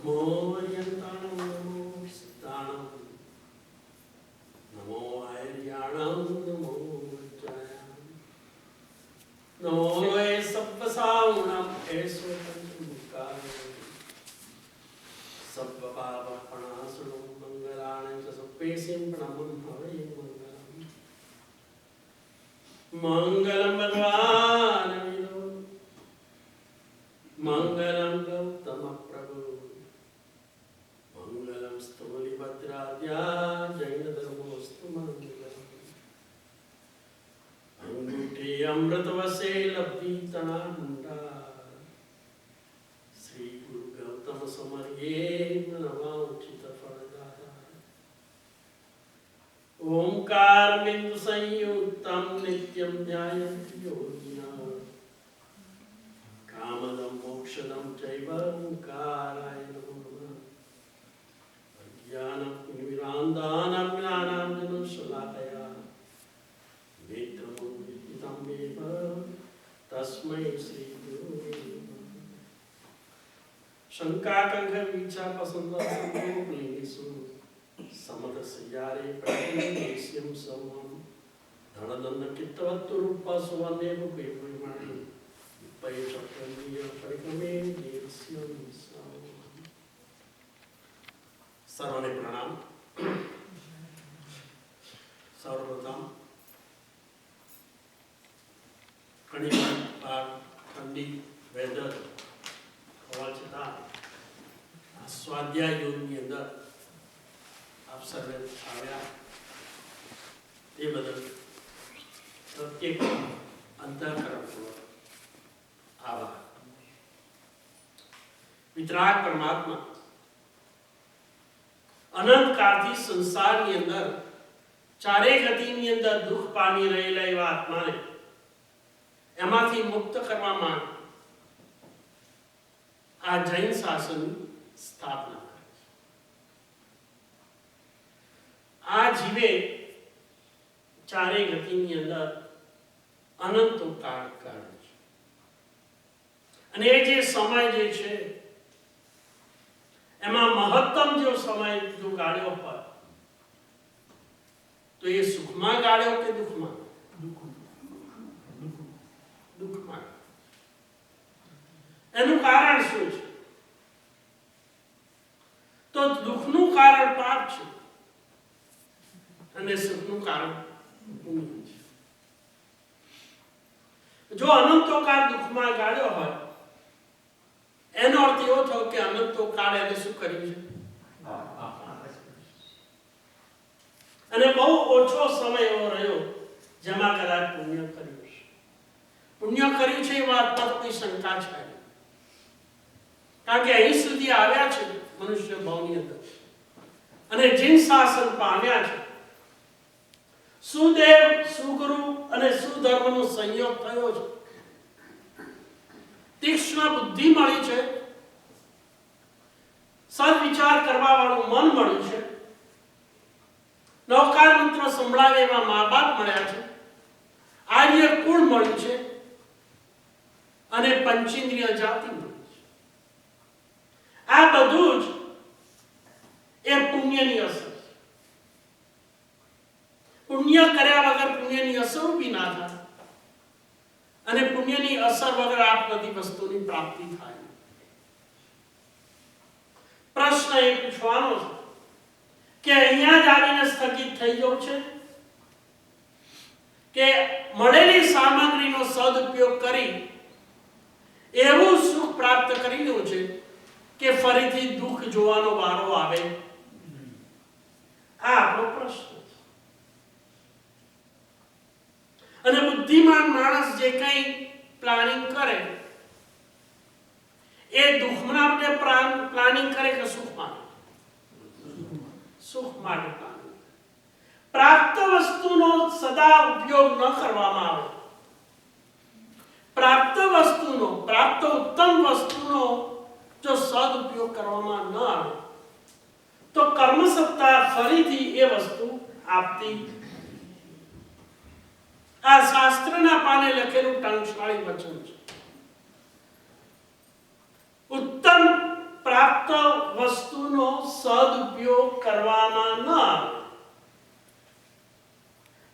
नमो यन्ताणं नमो सिद्धाणं नमो आर्याणां नमो वज्रायां नमो ये सब्बसावणं ऐसो पंचमुखाय सब्बपापपणासुनं मंगलानि च सप्पेसिं प्रणमं हवै मंगलं भगवान् विष्णु मंगलं गौतम प्रभु मंगलं स्थूलिभद्राद्या जैन धर्मोस्तु मंगलम् अंगूठे अमृतवसे लब्धि तनामुंडा श्री गुरु गौतम समर्ये नमः उचित फलदाता ओंकार बिंदु संयुक्तम नित्यं ध्यायन्ति योगिनः कामदं मोक्षदं चैव ओंकाराय नमो नमः अज्ञानं विरान्दानं ज्ञानाञ्जनं शलाकया नेत्रमुद्दितं मेव तस्मै श्री गुरुवे नमः शंकाकंख वीक्षा पसंद संभोगेषु समदस्यारे प्रतिनिदेश्यं समं धनदन्न कित्तवत्तुरूपा सुवन्देव पेपुर्माणि पैचक्रमीय परिक्रमे देश्यं सर्वने प्रणाम। सर्वप्रथम ठंडी वेदर होवा छता स्वाध्याय योगनी अंदर आप सर्वे આવ્યા એ બદલ પ્રત્યેક અંતઃકરણપૂર્વક આભાર। વિતરાગ પરમાત્મા અનંત કાળથી સંસારની અંદર ચારે ગતિની અંદર દુઃખ પામી રહેલા એવા આત્માને એમાંથી મુક્ત કરવા માટે આ જૈન શાસનની સ્થાપના आ जीवे चारे गतिनी अंदर अनंतो काल काढे छे अने ए जे समय जे छे एमा महत्तम जो समय जो गाळ्यो होय तो ये सुखमा गाळ्यो के दुखमा दुखमा एनु कारण शुं छे तो दुखनु कारण पाप छे અને સુખનું કારણ પુણ્ય છે। જો અનંતો કાળ દુઃખમાં ગાળ્યો હોય એનો અર્થ એવો થયો કે અનંતો કાળ એને શું કર્યું છે અને બહુ ઓછો સમય એવો રહ્યો જેમાં કદાચ પુણ્ય કર્યું છે। પુણ્ય કર્યું છે એ વાત પર કોઈ શંકા છે કારણ કે અહીં સુધી આવ્યા છે મનુષ્ય ભાવની અંદર અને જીન શાસન પામ્યા છે। સુદેવ સુગુરુ અને સુધર્મનો સંયોગ થયો છે। તીક્ષ્ણ બુદ્ધિ મળી છે, સદવિચાર કરવા વાળું મન મળ્યું છે, નવકાર મંત્ર સંભળાવે એવા મા બાપ મળ્યા છે, આર્ય કુળ મળ્યું છે અને પંચેન્દ્રિય જાતિ મળી છે। આ બધું જ એ પુણ્યની અસર। पुण्य કર્યા વગર પુણ્યની અસર ઊભી ના થાય અને પુણ્યની અસર વગર આ બધી વસ્તુની પ્રાપ્તિ થાય। પ્રશ્ન એ પૂછવાનો છે કે અહીંયા જ આવીને સ્થગિત થઈ જવું છે કે મળેલી સામગ્રીનો સદુપયોગ કરી એવું સુખ પ્રાપ્ત કરી લેવું છે કે ફરીથી દુઃખ જોવાનો વારો આવે। આ આપણો પ્રશ્ન। અને બુદ્ધિમાન માણસ જે કઈ પ્લાનિંગ કરે એ દુઃખના માટે પ્લાનિંગ કરે કે સુખ માટે? સુખ માટે પ્લાનિંગ। પ્રાપ્ત વસ્તુનો સદા ઉપયોગ ન કરવામાં આવે, પ્રાપ્ત વસ્તુનો પ્રાપ્ત ઉત્તમ વસ્તુનો જો સદુપયોગ કરવામાં ન આવે તો કર્મસત્તા ફરીથી એ વસ્તુ આપતી। આ શાસ્ત્રના પાને લખેલું ટંકશાળી વચન છે। ઉત્તમ પ્રાપ્ત પ્રાપ્ત વસ્તુનો સદુપયોગ કરવામાં ન આવે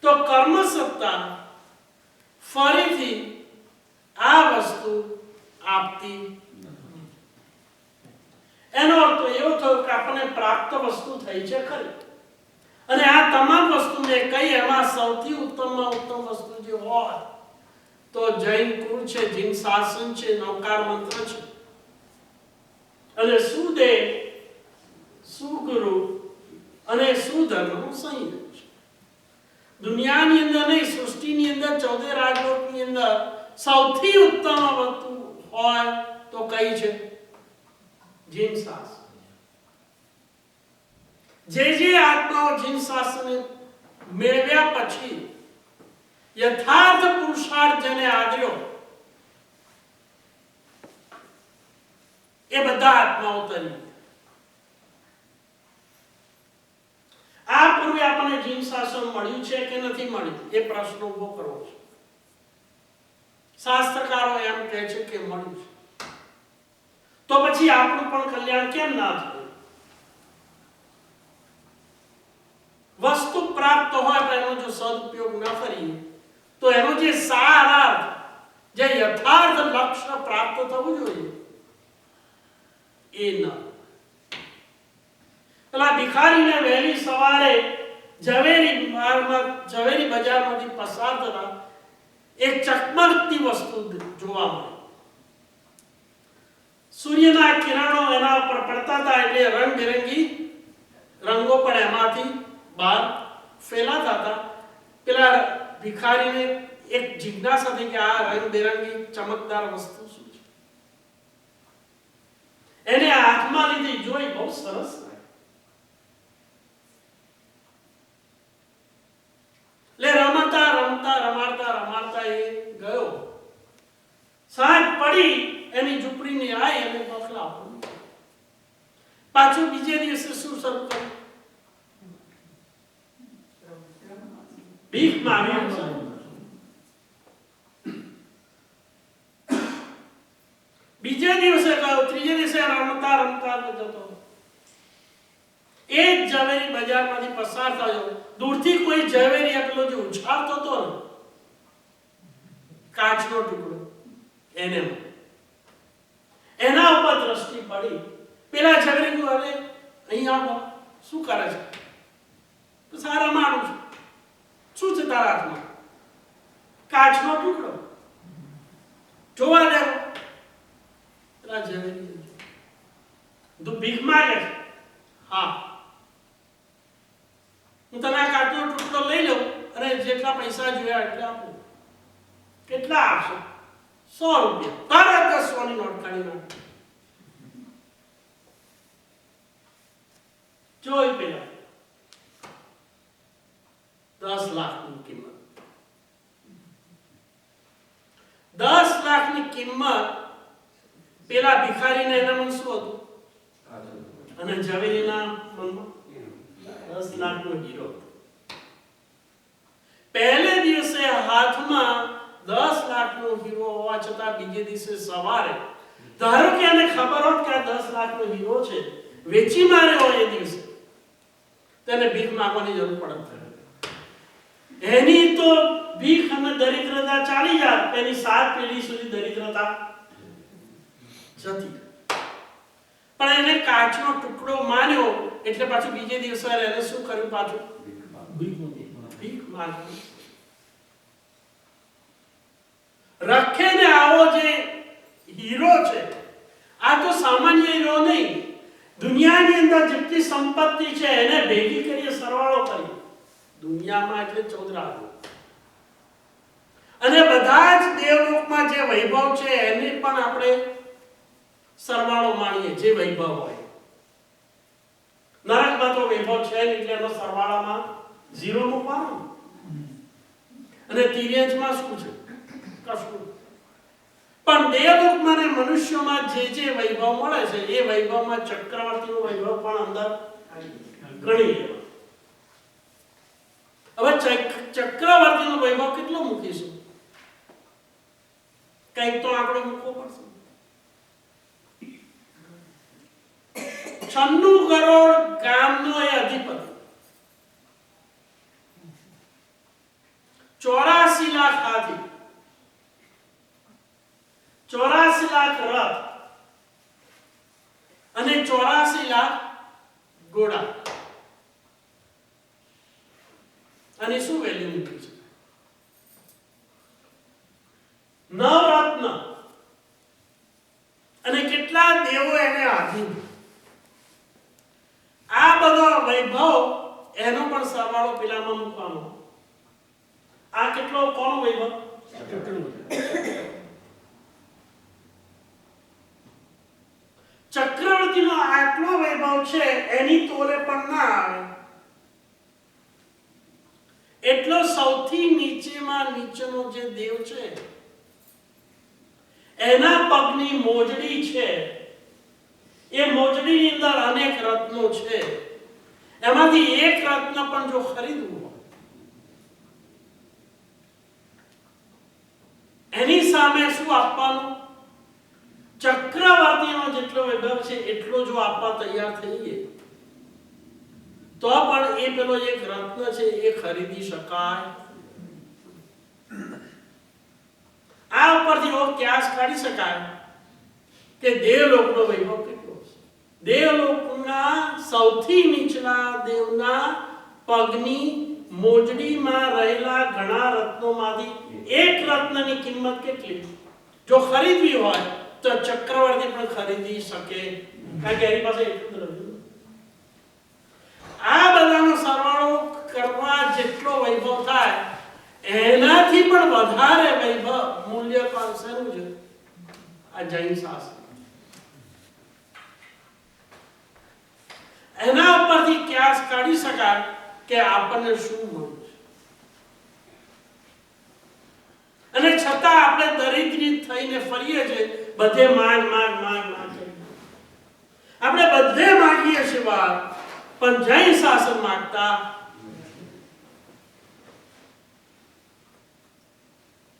તો કર્મ સત્તા ફરીથી આ વસ્તુ આપતી નથી. એનો અર્થ એવો થયો કે આપણને પ્રાપ્ત વસ્તુ થઈ છે ખરી, અને આ તમામ વસ્તુ મેં કઈ એમાં સૌથી ઉત્તમમાં ઉત્તમ વસ્તુ જે હોય તો જૈન કુળ છે, જીન શાસન છે, નૌકાર મંત્ર છે, અને સુદેવ, સુગુરુ અને સુધર્મનું સંયોજન છે. દુનિયાની અંદર નહીં, સૃષ્ટિની અંદર, 14 રાજલોકની અંદર સૌથી ઉત્તમ વસ્તુ હોય તો કઈ છે? જીન શાસન. જે આત્માઓ જીન શાસન મેળવ્યા પછી યથાર્થ પુરુષાર્થ જેને આદર્યો એ બધા આત્માઓ તરી. આ પૂર્વે આપણને જીન શાસન મળ્યું છે કે નથી મળ્યું એ પ્રશ્ન ઉભો કરવો છે. શાસ્ત્રકારો એમ કહે છે કે મળ્યું છે. તો પછી આપણું પણ કલ્યાણ કેમ ના થયું? વસ્તુ પ્રાપ્ત હોય તો એનો જો સદુપયોગ ન કરીએ તો એનો જે સારાર્થ, જે યથાર્થ લક્ષ્ય પ્રાપ્ત થવું જોઈએ એ ન. પેલા ભિખારીને વહેલી સવારે ઝવેરી બજારમાંથી પસાર થતા એક ચકમકતી વસ્તુ જોવા મળી. સૂર્યના કિરણો એના ઉપર પડતા હતા એટલે રંગબેરંગી રંગો પણ એમાંથી બહાર ફેલાતા હતા. પેલા ભિખારીને એક જિજ્ઞાસા થઈ કે આ રંગબેરંગી ચમકદાર વસ્તુ શું છે. એને હાથમાં લીધી, જોઈ, બહુ સરસ લાગી. લે રમતા રમતા રમાડતા રમાડતા એ ગયો. સાંજ પડી, એની ઝૂંપડીની આઈ અને બખલા પાછું બીજે દિવસે શું શરૂ કર્યું? ભીખ માંગી. બીજે દિવસે ગયો, ત્રીજે દિવસે રમતા રમતા જતો. એ જ ઝવેરી બજારમાંથી પસાર થયો. દૂરથી કોઈ ઝવેરી પેલો જે ઉછાળતો હતો ને કાચનો ટુકડો, એના ઉપર દ્રષ્ટિ પડી. પેલા ઝવેરી કહ્યું, અરે અહીંયા શું કરે છે? તો સારા માણું છું. શું છે તારા હાથમાં? કાચનો ટુકડો. જોવા દેવો. પેલા ઝવેરી તું ભીખ માંગે છે? હા, હું તને આ કાચનો ટુકડો લઈ લઉં અને જેટલા પૈસા જોયા એટલા આપું. કેટલા આપશો? 100 રૂપિયા. તરત 100 ની નોટ કાઢી નાખ. જોઈ પેલા 10 લાખની કિંમત. 10 લાખની કિંમત પેલા ભિખારીને એના મન શું હતું? અને ઝવેરીના મનમાં 10 લાખનો હીરો. પહેલે દિવસે હાથમાં 10 લાખનો હીરો હોવા છતાં બીજે દિવસે સવારે, ધારો કે એને ખબર હોત કે આ 10 લાખનો હીરો છે, વેચી માર્યો હોય એ દિવસે, તેને ભીખ માંગવાની જરૂર પડત. એની તો ભીખ અને દરિદ્રતા ચાલી જાય, તેની 7 પેઢી સુધી દરિદ્રતા જતી. પણ એને કાચનો ટુકડો માન્યો એટલે પાછું બીજે દિવસે એને શું કર્યું? પાછું ભીખ માંગી. રખે ને આવો જે હીરો છે, આ તો સામાન્ય હીરો નહીં. દુનિયાની અંદર જેટલી સંપત્તિ છે એને ભેગી કરીએ, સરવાળો કરીએ, દુનિયામાં એટલે 14 રાજ્યો, અને બધા જ દેવલોકમાં જે વૈભવ છે એને પણ આપણે સરવાળો માણીએ, જે વૈભવ હોય. નરકમાં તો વૈભવ છે એટલે એનો સરવાળામાં 0 મૂકવાનો. અને તિર્યંશમાં શું છે? કશું. પણ દેવલોકમાં અને મનુષ્યોમાં જે વૈભવ મળે છે એ વૈભવમાં ચક્રવર્તીનો વૈભવ પણ અંદર ગણી લેવાનો. હવે ચક્રવર્તીનો વૈભવ કેટલો મૂકીશું? કંઈક તો આપણે મૂકવો પડશે. 96 કરોડ ગામનો એ અધિપતિ, 84 લાખ હાથી, 84 લાખ રથ અને 84 લાખ ઘોડા. અને શું વેલ્યુ મૂકી છે? નવરત્ન અને કેટલા દેવો એને આધીન. આ બધો વૈભવ એનો પણ સરવાળો પેલામાં મૂકવાનો. આ કેટલો કોનો વૈભવ? ચક્રવર્તીનો આટલો વૈભવ છે, એની તોલે પણ ના આવે. એટલો સૌથી નીચેમાં નીચેનો જે દેવ છે, એના પગની મોજડી છે. એ મોજડીની અંદર અનેક રત્નો છે. એમાંથી એક રત્ન પણ જો ખરીદવું હોય, એની સામે શું આપવાનું? ચક્રવર્તીનો જેટલો વૈભવ છે એટલો જો આપવા તૈયાર થઈએ તો પણ એ પેલો એક રત્ન છે એ ખરીદી શકાય. આ ઉપરથી એવો ક્યાસ કાઢી શકાય કે દેવલોકનો વૈભવ કેટલો છે. દેવલોકના સૌથી નીચલા દેવના પગની મોજડીમાં રહેલા ઘણા રત્નોમાંથી એક રત્નની કિંમત કેટલી? જો ખરીદવી હોય તો ચક્રવર્તી પણ ખરીદી શકે, કારણ કે એની પાસે એટલું દ્રવ્ય. આ બધાનો સરવાળો કરવા જેટલો વૈભવ થાય એનાથી પણ વધારે વૈભવ મૂલ્ય પાસેનું છે આ જૈન શાસ્ત્ર. એના ઉપરથી ક્યાસ કાઢી શકાય કે આપણને શું મળ્યું છે. અને છતાં આપણે દરિદ્રી થઈને ફરીએ છીએ, બધે માંગ માંગ માંગ માંગ. આપણે બધે માંગીએ છીએ વાત, પણ જૈન શાસન માંગતા.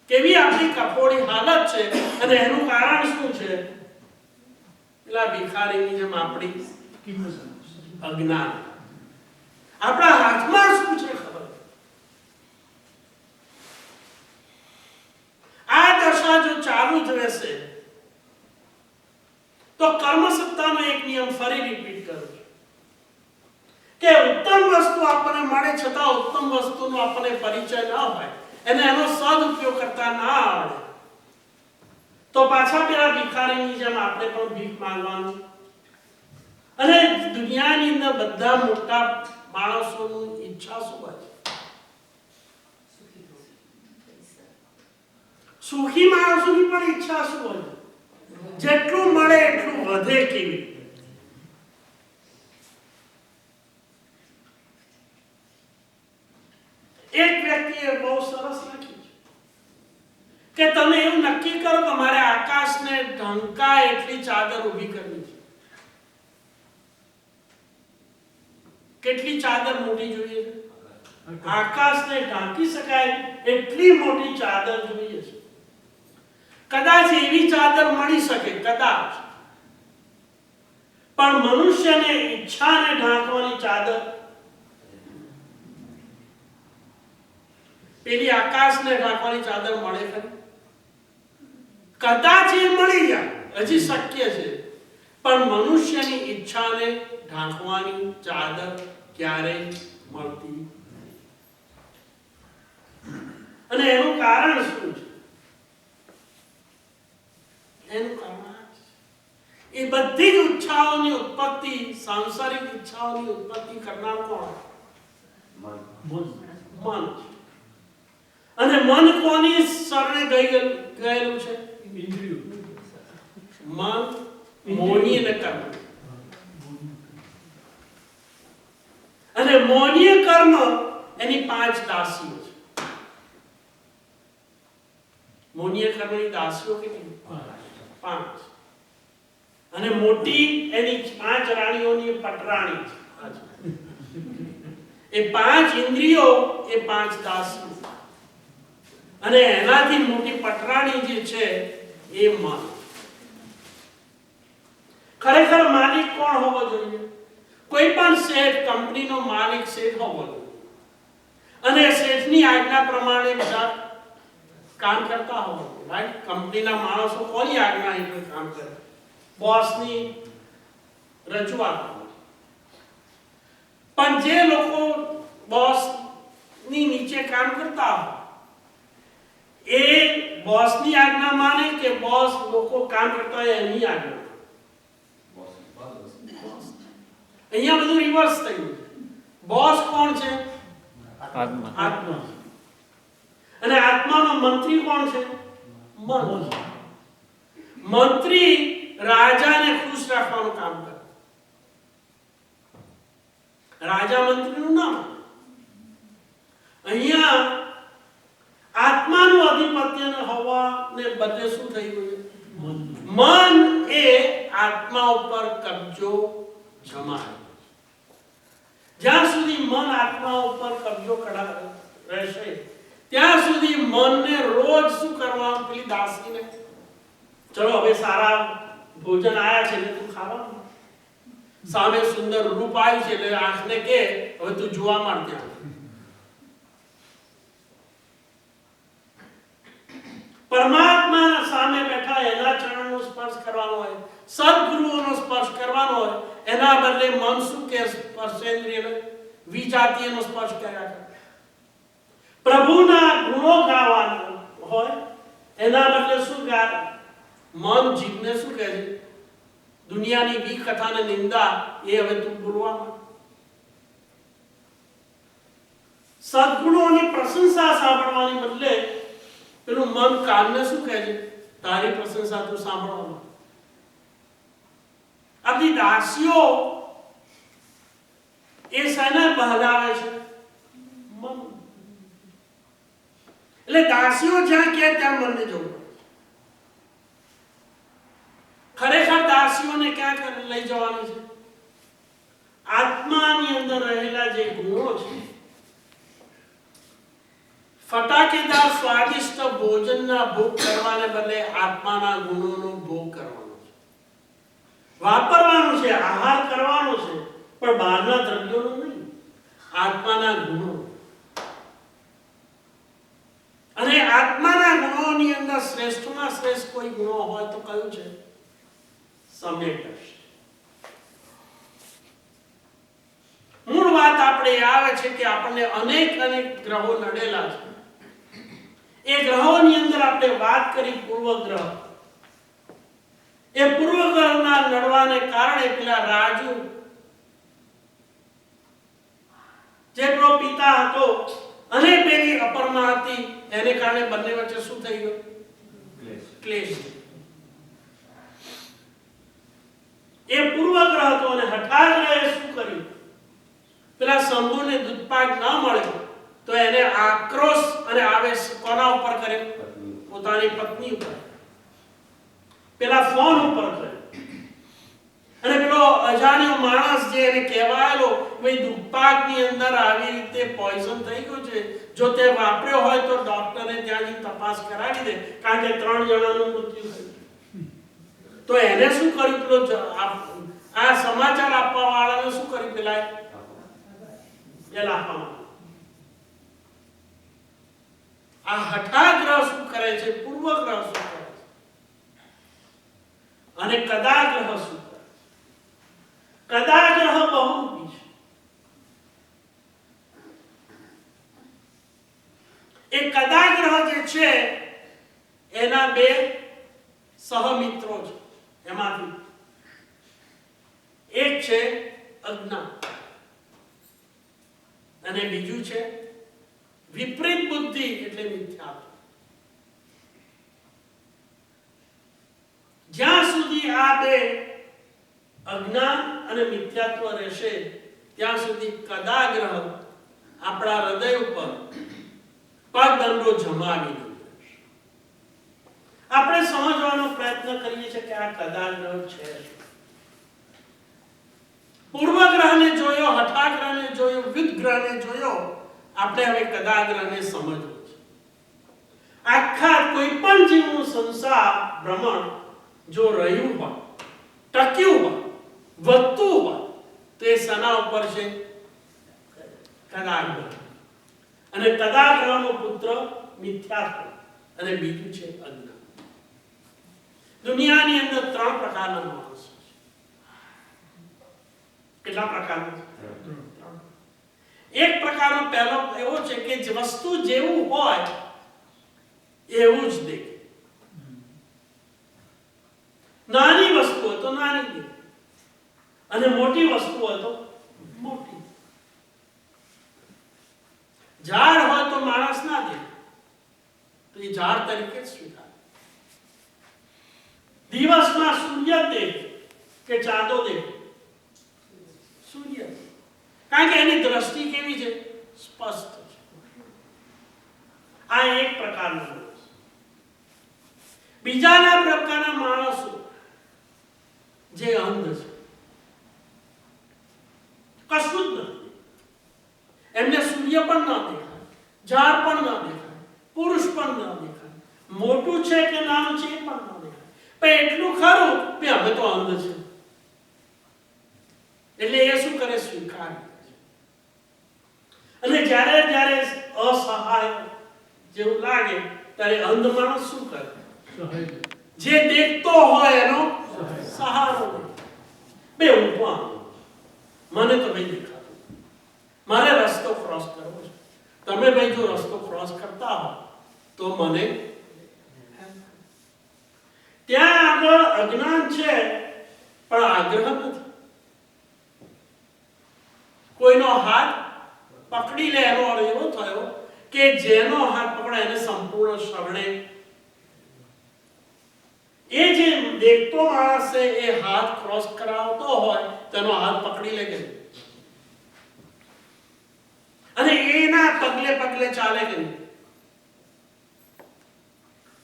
કેવી આપણી કફોડી હાલત છે. અને એનું કારણ શું છે? પેલા ભિખારીની જેમ આપણી અજ્ઞાન. આપણા હાથમાં શું છે ખબર? આ દશા જો ચાલુ જ રહેશે તો કર્મસત્તાનો એક નિયમ ફરી રિપીટ કરું છું કે ઉત્તમ વસ્તુ આપણને મળે છતાં ઉત્તમ વસ્તુનો આપણને પરિચય ન હોય, એને એનો સદઉપયોગ કરતા ના આવડે, તો પાછા પેલા ભિખારીની જેમ આપણે પણ ભીખ માંગવાનું. અને દુનિયાની અંદર બધા મોટા માણસોની ઈચ્છા શું હોય? સુખી માણસોની પણ ઈચ્છા શું હોય? જેટલું મળે એટલું વધે. કેવી? એક વ્યક્તિએ બહુ સરસ લખ્યું છે કે તમે એવું નક્કી કરો કે મારે આકાશને ઢંકાય એટલી ચાદર ઊભી કરવી છે. કેટલી ચાદર મોટી જોઈએ છે? આકાશને ઢાંકી શકાય એટલી મોટી ચાદર જોઈએ છે. કદાચ એવી ચાદર મળી શકે, કદાચ, પણ મનુષ્યને ઈચ્છાને ઢાંકવાની ચાદર, પેલી આકાશને ઢાંકવાની ચાદર મળે ખરી? કદાચ એ મળી જાય, હજી શક્ય છે, પણ મનુષ્યની ઈચ્છાને ઢાંકવાની ચાદર ક્યારેય મળતી. અને એનું કારણ શું છે? એનું કારણ એ બધી જ ઈચ્છાઓની ઉત્પત્તિ, સાંસારિક ઈચ્છાઓની ઉત્પત્તિ કરનાર કોણ? મન. અને મન કોની શરણે ગયેલું છે? ઇન્દ્રિયો. મન, મોહની અને કર્મ. અને મોહનીય કર્મ એની 5 દાસીઓ છે. મોહનીય કર્મની દાસીઓ કેટલી? 5. અને મોટી એની 5 રાણીઓની પટરાણી છે. એ 5 ઇન્દ્રિયો, એ 5 દાસીઓ. અને એનાથી મોટી પટરાણી જે છે એ મન. ખરેખર માલિક કોણ હોવો જોઈએ? કોઈ પણ શેઠ કંપનીનો માલિક શેઠ હોવો જોઈએ અને શેઠની આજ્ઞા પ્રમાણે બધા કામ કરતા હોવો જોઈએ, રાઈટ? કંપનીના માણસો કોની આજ્ઞા હેઠળ કામ કરે? બોસની રજૂઆત. પણ જે લોકો બોસની નીચે કામ કરતા હોય એ બોસની આજ્ઞા માને કે બોસ લોકો કામ કરતા હોય એની આજ્ઞા? અહીંયા બધું રિવર્સ થયું. બોસ કોણ છે? આત્મા. આત્મા. અને આત્માનો મંત્રી કોણ છે? મન. મંત્રી રાજાને ખુશ રાખવાનું કામ કરે. રાજા મંત્રીનું નામ. અહીંયા આત્માનું આધિપત્ય હોવાને બદલે શું થઈ ગયું? મન એ આત્મા ઉપર કબજો જમાવે. જ્યાં સુધી મન આત્મા ઉપર કબજો રહેશે ત્યાં સુધી મનને રોજ શું કરવાનું? પેલી દાસીને ચલો હવે સારા ભોજન આયા છે એટલે તું ખાવાનું. સામે સુંદર રૂપ આવ્યું છે એટલે આંખને કે હવે તું જોવા માંડ. ત્યાં પરમાત્મા સામે બેઠા એના ચરણનો સ્પર્શ કરવાનો હોય, સદગુરુઓનો સ્પર્શ કરવાનો હોય, એના બદલે મન શું કે સ્પર્શેન્દ્રિય વિજાતીયનો સ્પર્શ કર્યા કરે. પ્રભુના ગુણો ગાવાના હોય એના બદલે શું ગાય? મન જીભને શું કહે છે? દુનિયાની વી કથાને નિંદા એ હવે તું બોલવામાં. સદગુણોની પ્રશંસા સાંભળવાની બદલે પેલું મન કાનને શું કહે છે? તારી પ્રશંસા તું સાંભળવામાં. આપણી દાસીઓ એ શેને બહલાવે છે? મન. એટલે દાસીઓ જ્યાં કહે ત્યાં મનને જવું. ખરેખર દાસીઓને ક્યાં લઈ જવાની છે? આત્માની અંદર રહેલા જે ગુણો છે, ફટાકેદાર સ્વાદિષ્ટ ભોજનના ભોગ કરવાને બદલે આત્માના ગુણોનો ભોગ કરવાનો છે, વાપરવાનો છે, આહાર કરવાનો છે, પણ બહારના દ્રવ્યોનો નહીં, આત્માના ગુણો. અને આત્માના ગુણોની અંદર શ્રેષ્ઠમાં શ્રેષ્ઠ કોઈ ગુણો હોય તો કયું છે? સમ્યક દર્શન. મૂળ વાત આપણે આવે છે કે આપણને અનેક ગ્રહો નડેલા છે. એ ગ્રહોની અંદર આપણે વાત કરી પૂર્વગ્રહ. એ પૂર્વગ્રહના નડવાને કારણે પેલા રાજુ જેટલો પિતા હતો અને પેલી અપર્ણા હતી એને કારણે બંને વચ્ચે શું થઈ ગયું? ક્લેશ. એ પૂર્વગ્રહ હતો અને હઠાગ્રહે શું કર્યું? પેલા શંભુને દૂધપાક ન મળ્યો તો એને આક્રોશ અને આવેશ કોના ઉપર કર્યો? પોતાની પત્ની ઉપર, પેલા ફોન ઉપર કર્યો. અને પેલો અજાણ્યો માણસ જે એને કહેવાયેલો ભાઈ દૂધપાકની અંદર આવી રીતે પોઈઝન થઈ ગયું છે, જો તે વાપર્યો હોય તો ડોક્ટરે ત્યાંની તપાસ કરાવી દે, કારણ કે 3 જણાનું મૃત્યુ થયું. તો એને શું કર્યું? પેલો આ સમાચાર આપવા વાળાને શું કર્યું? પેલા આ હઠાગ્રહ શું કરે છે? પૂર્વગ્રહ શું કરે છે? અને કદાગ્રહ શું કરે? કદાગ્રહ બહુરૂપી છે. એ કદાગ્રહ જે છે એના 2 સહમિત્રો છે. એમાંથી એક છે અજ્ઞાન અને બીજું છે વિપરીત બુદ્ધિ એટલે મિથ્યાત્વ. જ્યાં સુધી આ 2 અજ્ઞાન અને મિથ્યાત્વ રહેશે ત્યાં સુધી કદાગ્રહ આપણા હૃદય ઉપર પગદંડો જમાવી દે. આપણે સમજવાનો પ્રયત્ન કરીએ છીએ કે આ કદાગ્રહ છે. પૂર્વગ્રહને જોયો, હઠાગ્રહને જોયો, વિદગ્રહને જોયો, આપણે હવે કદાગ્રહને સમજવું છે. આખા કોઈ પણ જીવનું સંસાર ભ્રમણ જો રહ્યું હોય, ટક્યું હોય, વધતું હોય તો એ સના ઉપર છે? કદાગ્રહ. અને કદાગ્રહનો પુત્ર મિથ્યાત્વ અને બીજું છે અજ્ઞાન. દુનિયાની અંદર 3 પ્રકારના માણસો છે. કેટલા પ્રકારના? એક પ્રકારનો પહેલો એવો છે કે જે વસ્તુ જેવું હોય એવું જ દેખે. નાની વસ્તુ હોય તો નાની દેખે અને મોટી વસ્તુ હોય તો મોટી. ઝાડ હોય તો માણસ ના દેખે તો એ ઝાડ તરીકે જ સ્વીકારે. દિવસમાં સૂર્ય દેખે કે ચાંદો દેખે? સૂર્ય. કારણ કે એની દ્રષ્ટિ કેવી છે? સ્પષ્ટ છે. આ એક પ્રકારનો માણસ. બીજાના પ્રકારના માણસો જે અંધ છે, કશું જ નથી. એમને સૂર્ય પણ ના દેખાય, ઝાડ પણ ના દેખાય, પુરુષ પણ ના દેખાય, મોટું છે કે નાનું છે એ પણ ના દેખાય. પણ એટલું ખરું કે હવે તો અંધ છે. એટલે એ શું કરે? સ્વીકાર. અને જ્યારે જ્યારે અસહાય જેવું લાગે ત્યારે અંધ માણસ શું કરે? જે દેખતો હોય એનો સહારો લે. બે હું તો મને તો ભાઈ દેખાતું, મારે રસ્તો ક્રોસ કરવો છે. તમે ભાઈ જો રસ્તો ક્રોસ કરતા હો તો મને. ત્યાં આગળ અજ્ઞાન છે પણ આગ્રહ નથી. કોઈનો હાથ પકડી લે એનો અર્થ એવો થયો કે જેનો હાથ પકડે એને સંપૂર્ણ શરણે. એ જે દેખતો માણસ છે એ હાથ ક્રોસ કરાવતો હોય તેનો હાથ પકડી લે કે અને એના પગલે પગલે ચાલે કે નહીં.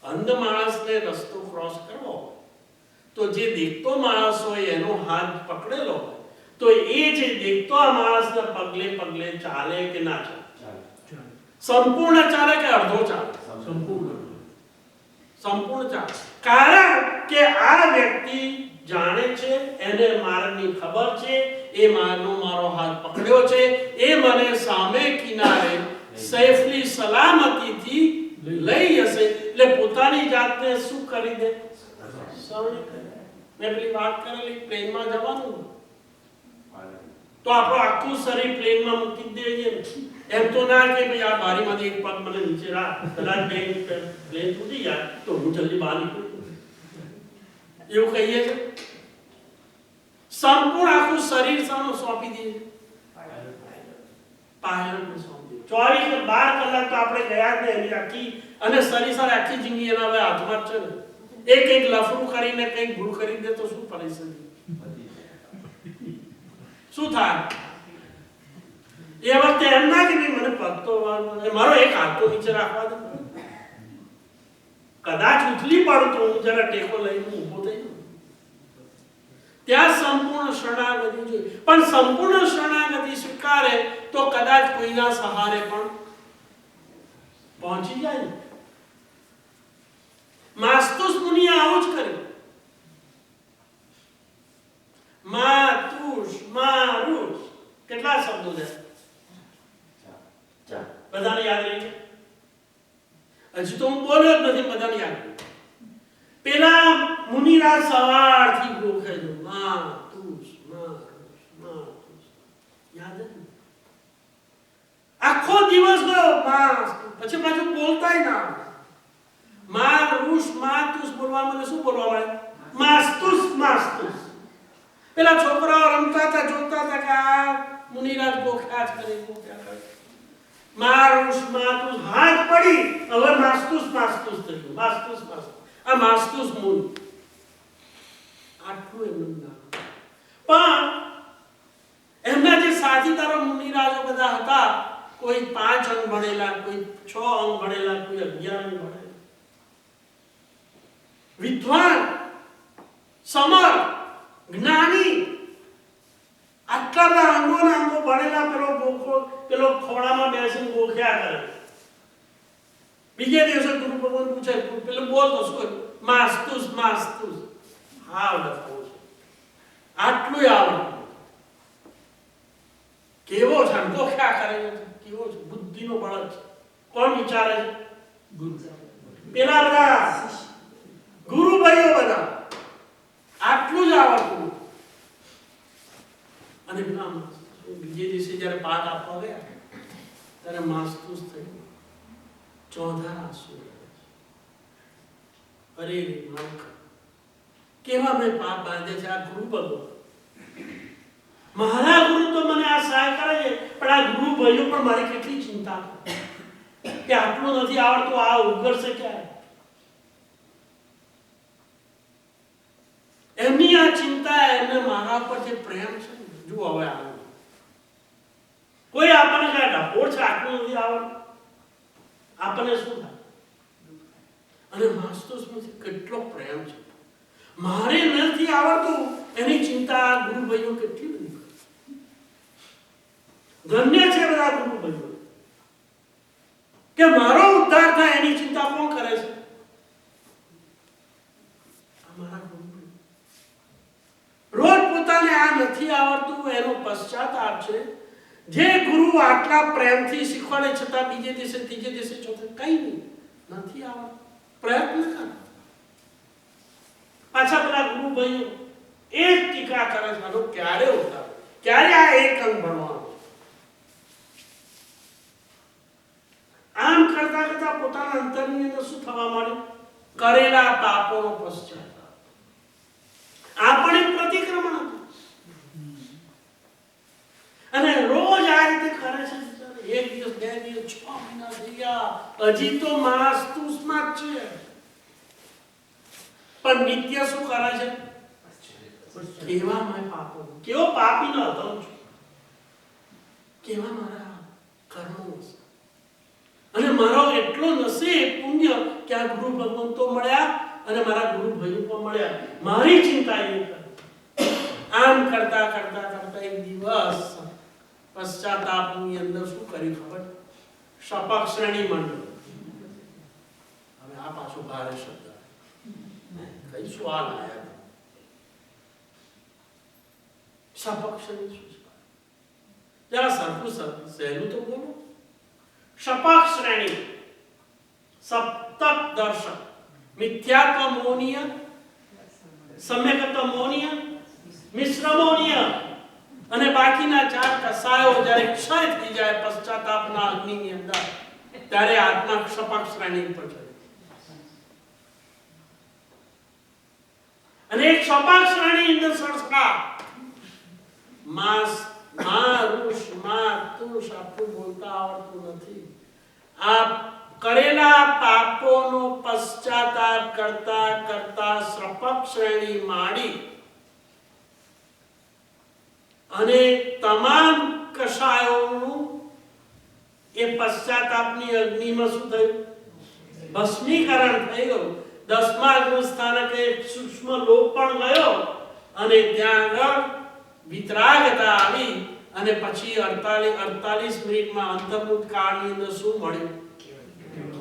અંધ માણસને રસ્તો ક્રોસ કરવો તો જે દેખતો માણસ હોય એનો હાથ પકડેલો હોય તો એ જે દેખતો માણસના પગલે પગલે ચાલે કે ના ચાલે? સંપૂર્ણ ચાલે કે અડધો ચાલે? સંપૂર્ણ ચાલે. કારણ કે આ વ્યક્તિ જાણે છે, એને મારની ખબર છે, એ મારો હાથ પકડ્યો છે, એ મને સામે કિનારે સેફલી સલામતીથી લઈ જશે. એટલે પોતાની જાતને શું કરી દે? સરળ કરી દે. મેં પેલી વાત કરેલી પ્લેનમાં જવાનું તો આપણું આખું શરીર પ્લેનમાં મૂકી દઈએ. એમ તો ના કે ભાઈ આ બારીમાંથી એક પગ મને નીચે રાખ, કદાચ પ્લેન તૂટી જાય તો હું જલ્દી બહાર નીકળું, એવું કહીએ છે? સંપૂર્ણ આખું શરીર સામે સોંપી દઈએ. પાયલટને સોંપી દઈએ. 12 કલાક તો આપણે ગયા જ ને એની આખી અને શરીર સાથે આખી જિંદગી એના હવે હાથમાં જ છે ને. એક લફડું કરીને કંઈક ભૂલ કરી દે તો શું પરિસ્થિતિ? શું થાય? એ વખતે એમ ના કે મને પગ તો મારો એક હાથ તો નીચે રાખવા દે. કદાચ ઉથલી પડું તો હું જરા ટેકો લઈને ઊભો થઈ જાઉં. ત્યાં સંપૂર્ણ શરણાગતિ જોઈએ. પણ સંપૂર્ણ શરણાગતિ સ્વીકારે તો કદાચ કોઈના સહારે પણ પહોંચી જાય. માસ્તુસ મુનિએ આવું જ કર્યું. માતુષ, મારુષ કેટલા શબ્દો છે? બધાને યાદ રહી? હજી તો હું બોલ્યો જ નથી, બધાને યાદ રહી. પેલા મુનિરાજ સવારથી ગોખે છે માતુષ, મારુષ, માતુષ. યાદ જ નહીં. આખો દિવસ ગયો પછી પાછું બોલતાય ના. મારુષ, માતુષ બોલવા મને શું બોલવા મળે? માસ્તુસ, માસ્તુસ. પેલા છોકરાઓ રમતા હતા, જોતા હતા કે આ મુનિરાજ ગોખ્યા જ કરે, ગોખ્યા કરે. મારુષ, માતુષ હાથ પડી હવે માસ્તુસ, માસ્તુસ થયું. માસ્તુસ, માસ્તુસ. આ માસ્તુસ મુનિ આટલું એમનું નામ. પણ એમના જે સાથીદારો મુનિરાજો બધા હતા, કોઈ 5 અંગ ભણેલા, કોઈ 6 અંગ ભણેલા, કોઈ 11 અંગ ભણેલા. વિદ્વાન, સમર, જ્ઞાની, આટલા બધા અંગોના અંગો ભણેલા પેલો ખોળામાં બેસીને ગોખ્યા કરે. બીજે દિવસે ગુરુ ભગવાન પૂછે, પેલું બોલતો શું? માસ્તુસ, માસ્તુસ. આવડે આટલું આવડે. ધમકો ક્યાં કરે છે? કેવો છે? બુદ્ધિનો બળદ છે. કોણ વિચારે છે? પેલા બધા ગુરુ ભાઈઓ બધા આટલું જ આવડતું અને પેલા બીજે દિવસે જયારે પાઠ આપવા ગયા ત્યારે માસ્તુસ થયું, ચોધાર આંસુ. અરે મૂર્ખ, કેવા મેં પાપ બાંધે છે. આ ગુરુ ભગવાન મારા ગુરુ તો મને આ સહાય કરે છે, પણ આ ગુરુ ભાઈઓ પણ મારી કેટલી ચિંતા કે આટલું નથી આવડતું, આ ઉઘરશે ક્યારે? એમની આ ચિંતા, એમને મારા પર જે પ્રેમ છે જુઓ. હવે આવું કોઈ આપણને કહે ડફોડ છે, આટલું નથી આવડતું, આપણને શું થાય? અને માસ્તુસમાંથી કેટલો પ્રેમ છે. મારે નથી આવડતું એની ચિંતા ગુરુ ભાઈઓ કેટલી બધી કરે. ધન્ય છે બધા ગુરુ ભાઈઓ કે મારો ઉદ્ધાર થાય એની ચિંતા કોણ કરે છે? અમારા ગુરુ ભાઈઓ રોજ પોતાને આ નથી આવડતું એનો પશ્ચાતાપ છે. જે ગુરુ આટલા પ્રેમથી શીખવાડે છતાં બીજે દિવસે ત્રીજે દિવસે ચોથે કઈ નહીં, નથી આવડતું, પ્રયત્ન કર. પાછા પેલા ગુરુ ભાઈઓ એક ટીકા કરે છે, ક્યારે ઉતાર, ક્યારે આ એક અંગ ભણવાનું. આમ કરતા કરતા પોતાના અંતરની અંદર શું થવા માંડ્યું? કરેલા પાપોનો પશ્ચાતાપ. આ પણ એક પ્રતિક્રમણ હતું. અને રોજ આ રીતે કરે છે. એક દિવસ, બે દિવસ, 6 મહિના થઈ ગયા, હજી તો માસ્તુસમાં જ છે. પણ નિત્ય શું કરે છે? કેવા મેં પાપો, કેવો પાપીનો હતો છું, કેવા મારા કર્મો છે. અને મારો એટલો નસીબ પુણ્ય કે આ ગુરુ ભગવાન તો મળ્યા અને મારા ગુરુ ભાઈઓ પણ મળ્યા. મારી ચિંતા એ કરે. આમ કરતા કરતા કરતા એક દિવસ પશ્ચાતાપની અંદર શું કર્યું ખબર? શપક શ્રેણી મંડળ. હવે આ પાછો ભારે શબ્દ, કઈ સવાલ આવ્યા? શપક શ્રેણી શું છે? જરા સરખું સહેલું તો બોલો. શપક શ્રેણી, સપ્તક દર્શક, મિથ્યાત્વ મોનીય, સમ્યકત્વ મોનીય, મિશ્ર મોનીય અને બાકીના 4 કસાયો જ્યારે ક્ષય થઈ જાય પશ્ચાતાપના અગ્નિની અંદર, ત્યારે આત્મા શપક શ્રેણી પર ચડે. અને એક શપક શ્રેણી અંદર સંસ્કાર મારુષ માતુષ આપણું બોલતા આવડતું નથી. આ કરેલા પાપોનો પશ્ચાતાપ કરતા કરતા શપક શ્રેણી માડી અને તમામ કષાયોનું એ પશ્ચાતાપની અગ્નિમાં શું થયું? ભસ્મીકરણ થઈ ગયું. 10મા અગ્નિ સ્થાનકે સૂક્ષ્મ લોક પણ ગયો અને ત્યાં આગળ વિતરાગતા આવી અને પછી 48 મિનિટમાં અંતર્મુખ કાળની અંદર શું મળ્યું?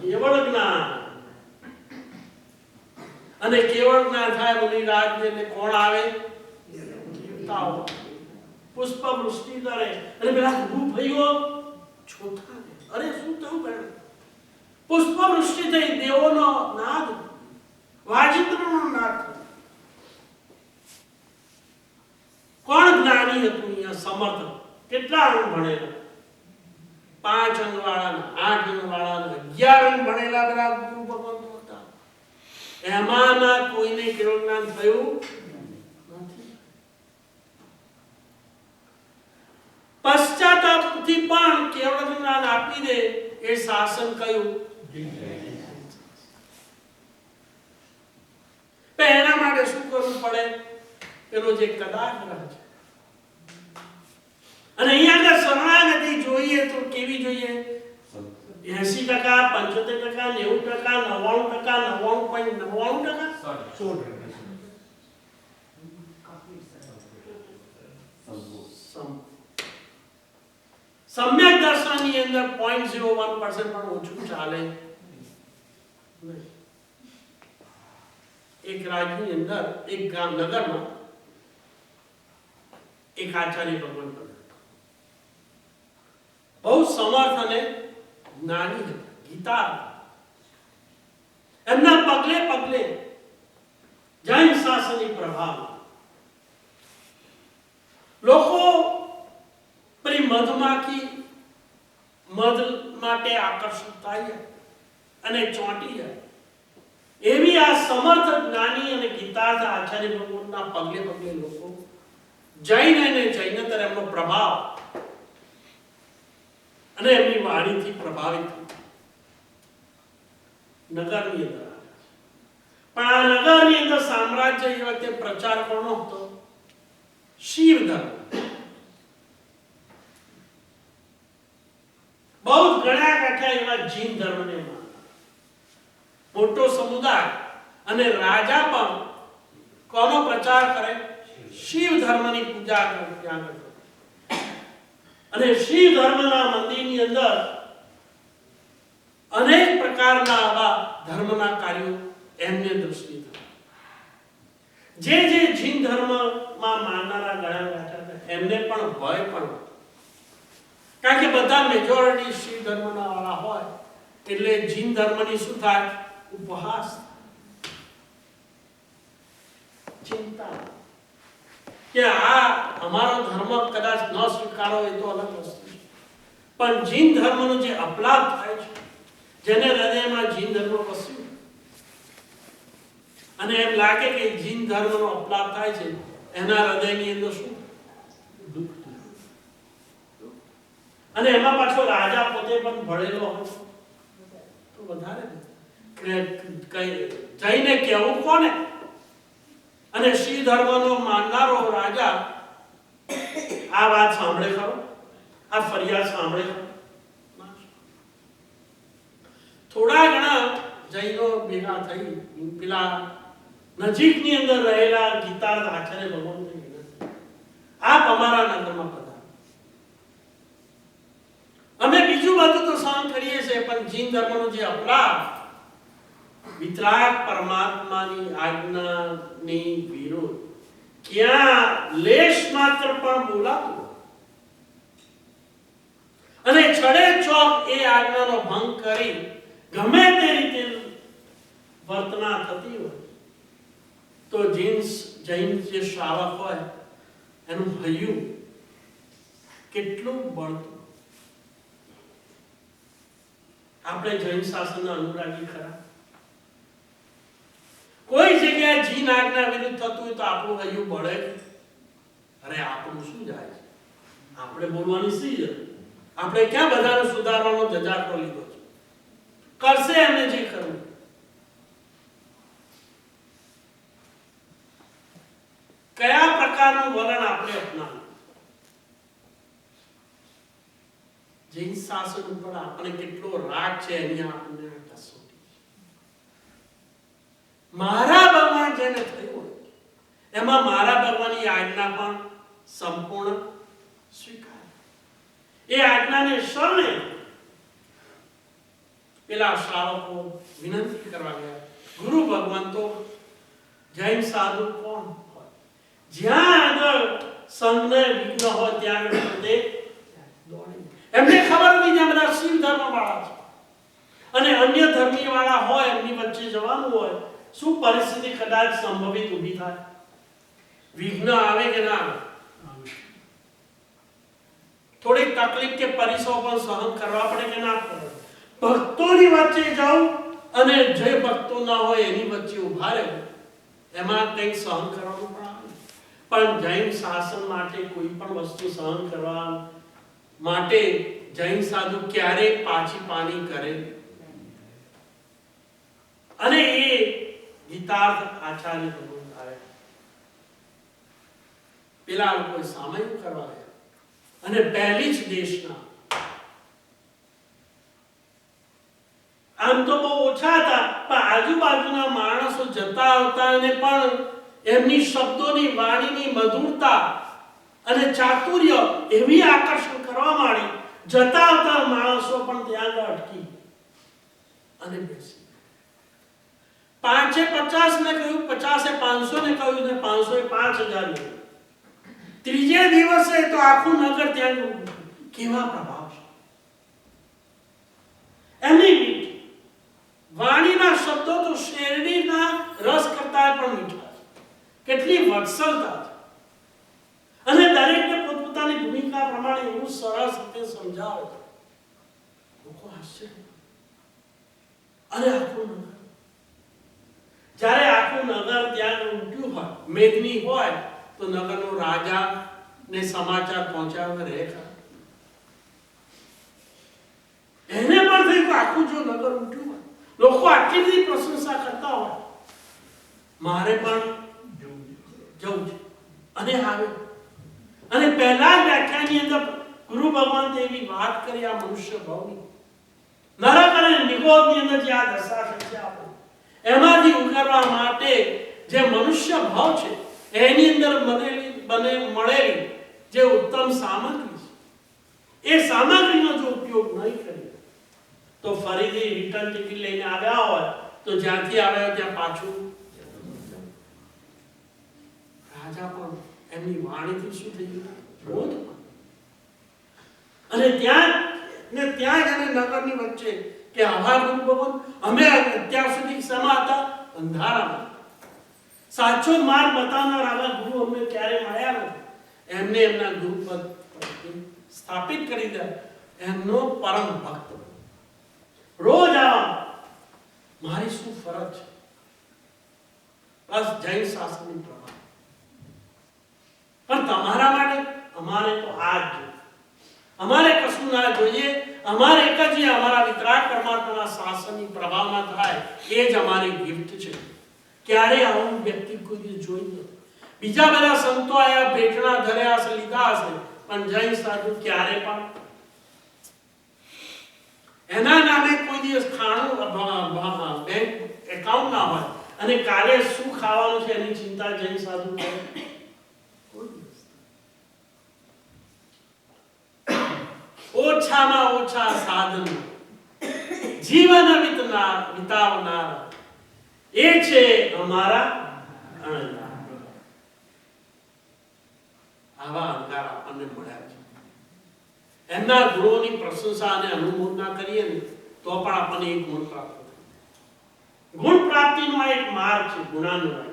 કેવળ જ્ઞાન. અને કેવળ જ્ઞાન થાય મુનિરાજ એટલે કોણ આવે? દેવતાઓ પુષ્પ વૃષ્ટિ કરે. અને પેલા ગુરુ ભાઈઓ છોથા, અરે શું થયું બેન? પુષ્પ વૃષ્ટિ થઈ, દેવોનો નાદ, વાજિંદ્રનો નાદ. કોણ જ્ઞાની હતું અહીંયા? સમર્થ. કેટલા અંગ ભણેલા? 5 અંગ વાળા, 8 અંગ વાળા, 11 અંગ ભણેલા બધા ગુરુ ભગવાન હતા. એમાંના કોઈને કેવળ જ્ઞાન થયું નથી. પશ્ચાતાપથી પણ કેવળ જ્ઞાન આપી દે એ શાસન કયું? એના માટે શું કરવું પડે? પેલો જે કદાચ રહે છે. અને અહીંયા આગળ શરણાગતિ જોઈએ તો કેવી જોઈએ? 80%, 75%, 90%, 99.99%. સમ્યક દર્શનની અંદર 0.01% પણ ઓછું ચાલે. એક રાજ્યની અંદર, એક ગામ નગરમાં એક આચાર્ય ભગવાન હતા. બહુ સમર્થ અને જ્ઞાની હતા. ગીતા એમના પગલે પગલે જૈન શાસનની પ્રભાવ લોકો પેલી મધમાખી મધ માટે આકર્ષિત થાય અને ચોંટી જાય એવી આ સમર્થ જ્ઞાની અને ગીતાર્થ આચાર્ય ભગવાનના પગલે પગલે લોકો જૈન અને જૈનતર એમનો પ્રભાવ અને એમની વાણીથી પ્રભાવિત નગરની અંદર પણ આ નગરની અંદર સામ્રાજ્ય એ વખતે પ્રચાર કોનો હતો? શિવ ધર્મ. બહુ ઘણા કાઠા એવા જૈન ધર્મને મોટો સમુદાય અને રાજા પણ કોનો પ્રચાર કરે? શિવ ધર્મની પૂજા કરે. અને શિવ ધર્મના મંદિરની અંદર અનેક પ્રકારના આવા ધર્મના કાર્યો એમને દ્રષ્ટિ થાય. જે જૈન ધર્મમાં માનનારા ઘણા હતા એમને પણ ભય પણ, કારણ કે બધા મેજોરિટી શિવ ધર્મના વાળા હોય એટલે જૈન ધર્મની શું થાય? ઉપહાસ, ચિંતા કે આ અમારો ધર્મ કદાચ ન સ્વીકારો એ તો અલગ વસ્તુ છે, પણ જૈન ધર્મનો જે અપલાપ થાય છે, જેને હૃદયમાં જૈન ધર્મ વસ્યું અને એમ લાગે કે જૈન ધર્મનો અપલાપ થાય છે, એના હૃદયની અંદર શું દુઃખ. અને એમાં પાછો રાજા પોતે પણ ભળેલો હોય તો વધારે જઈને કેવું કોને? અને શિવ ધર્મનો માનનારો રાજા આ વાત સાંભળે ખરો? આ ફરિયાદ સાંભળે ખરો? થોડા ઘણા જૈનો ભેગા થઈ પેલા નજીકની અંદર રહેલા ગીતાર્થ આચાર્ય ભગવાનને આપ અમારા નગરમાં પધારો. અમે બીજું બધું તો સહન કરીએ છીએ, પણ જૈન ધર્મનો જે અપલાપ, વિતરાગ પરમાત્માની આજ્ઞાની વિરોધ ક્યાં લેશ માત્ર પણ બોલાતું અને છડે ચોક એ આજ્ઞાનો ભંગ કરી ગમે તે રીતે વર્તના થતી હોય તો જૈન જે શ્રાવક હોય એનું હૈયું કેટલું બળતું. આપણે જૈન શાસનના અનુરાગી ખરા? કોઈ જગ્યાએ જૈન આજ્ઞા વિરુદ્ધ થતું હોય તો આપણું હૈયું બળે? અરે આપણું શું જાય છે? આપણે બોલવાની સી જરૂર? આપણે ક્યાં બધાને સુધારવાનો ધજાકો લીધો છે? કરશે એમને જે કરવું. કયા પ્રકારનું વલણ આપણે અપનાવ્યું? જૈન શાસન ઉપર આપણે કેટલો રાગ છે એની આપણને કસોટી છે. મારા ભગવાન જેને થયું એમાં મારા ભગવાનની આજ્ઞા પણ સંપૂર્ણ સ્વીકાર. એ આજ્ઞાને શરણે પેલા શ્રાવકો વિનંતી કરવા ગયા. ગુરુ ભગવાન તો જૈન સાધુ કોણ હોય? જ્યાં આગળ સંઘને વિઘ્ન હોય ત્યાં તે દોડી. એમને ખબર નથી કે બધા શિવ ધર્મ વાળા છે અને અન્ય ધર્મી વાળા હોય એમની વચ્ચે જવાનું હોય, શું પરિસ્થિતિ કદાચ સંભવિત ઊભી થાય? વિઘ્ન આવે કે ના આવે? થોડીક તકલીફ કે પરિસો પણ સહન કરવા પડે કે ના પડે? ભક્તોની વચ્ચે જાઉં અને જે ભક્તો ના હોય એની વચ્ચે ઉભા રહે, એમાં કંઈક સહન કરવાનું પણ આવે. પણ જૈન શાસન માટે કોઈ પણ વસ્તુ સહન કરવા માટે જૈન સાધુ ક્યારેય પાછી પાની કરે. અને એ ગીતાર્થ આચાર્ય ભગવાન આવે પેલા લોકો સામયિક કરવા ગયા અને પહેલી જ દેશના, આમ તો બહુ ઓછા હતા પણ આજુબાજુના માણસો જતા આવતા અને પણ એમની શબ્દોની વાણીની મધુરતા અને ચાતુર્ય એવી આકર્ષણ કરવા માંડી, જતા આવતા માણસો પણ ત્યાં અટકી અને બેસી. 5 50 ને કહ્યું, 50 500 ને કહ્યું ને 500 5000 ને. ત્રીજે દિવસે તો આખું નગર ત્યાં કેવા પ્રભાવ છે. એમની મીઠી વાણીના શબ્દો તો શેરડીના રસ કરતા પણ મીઠા છે. કેટલી વત્સલતા છે અને દરેકને પોતપોતાની ભૂમિકા પ્રમાણે એવું સરસ રીતે સમજાવે છે. લોકો આશ્ચર્ય. અરે આખું નગર, જ્યારે આખું નગર ત્યાં ઉઠ્યું હોય, મેઘની હોય, તો નગરનો રાજા ને સમાચાર પહોંચાડવા રહે ખરા? એને પણ થઈ કે આખું જો નગર ઉઠ્યું હોય, લોકો આટલી બધી પ્રશંસા કરતા હોય, મારે પણ જવું છે. અને આવ્યો. અને પહેલા જ વ્યાખ્યાનની અંદર ગુરુ ભગવાન એવી વાત કરી આ મનુષ્ય ભાવની, નરક અને નિગોદની અંદર જે આ દશા છે આપણે એમાંથી ઉગારવા માટે જે મનુષ્ય ભાવ છે એની અંદર મળેલી જે ઉત્તમ સામગ્રી છે, એ સામગ્રીનો જો ઉપયોગ નહીં કરીએ તો ફરીથી રિટર્ન ટિકિટ લઈને આવ્યા હોય તો જ્યાંથી આવ્યા ત્યાં પાછું રાજા પણ એમની વાણીથી શું થઈ ગયું? ક્રોધ. અને ત્યાં એને નગરની વચ્ચે કે આવા ગુરુ ભગવાન, અમે અત્યાર સુધી સમા હતા અંધારામાં, સાચો માર્ગ બતાવનાર આવા ગુરુ અમને ક્યારે મળ્યા નથી. એમને એમના ગુરુ પદ સ્થાપિત કરી દે. એમનો પરમ ભક્ત રોજ આવા મારી શું ફરજ છે? બસ જૈન શાસ્ત્રની પ્રમાણ. પણ તમારા માટે અમારે તો આ જ જોઈએ. અમારે કશું ના જોઈએ. અમારે એક જ અમારા વિતરાગ પરમાત્માના શાસનની પ્રભાવમાં થાય એ જ અમારી ગિફ્ટ છે. ક્યારે આવું વ્યક્તિ કોઈ જોઈ નથી. બીજા બધા સંતો આયા ભેટણા ધર્યા હશે, લીધા હશે, પણ જૈન સાધુ ક્યારે પણ એના નામે કોઈ દિવસ ખાણું બેંક એકાઉન્ટ ના હોય અને કાલે શું ખાવાનું છે એની ચિંતા જૈન સાધુ કરે? ઓછામાં ઓછા સાધન જીવન વિતાવનાર એ છે અમારા અણંગાર. આવા અણંગાર આપણને મળ્યા છે. એમના ગુણોની પ્રશંસા અને અનુમોદના કરીએ ને તો પણ આપણને એક ગુણ પ્રાપ્ત થાય. ગુણ પ્રાપ્તિનો એક માર્ગ છે ગુણાનુરાગ.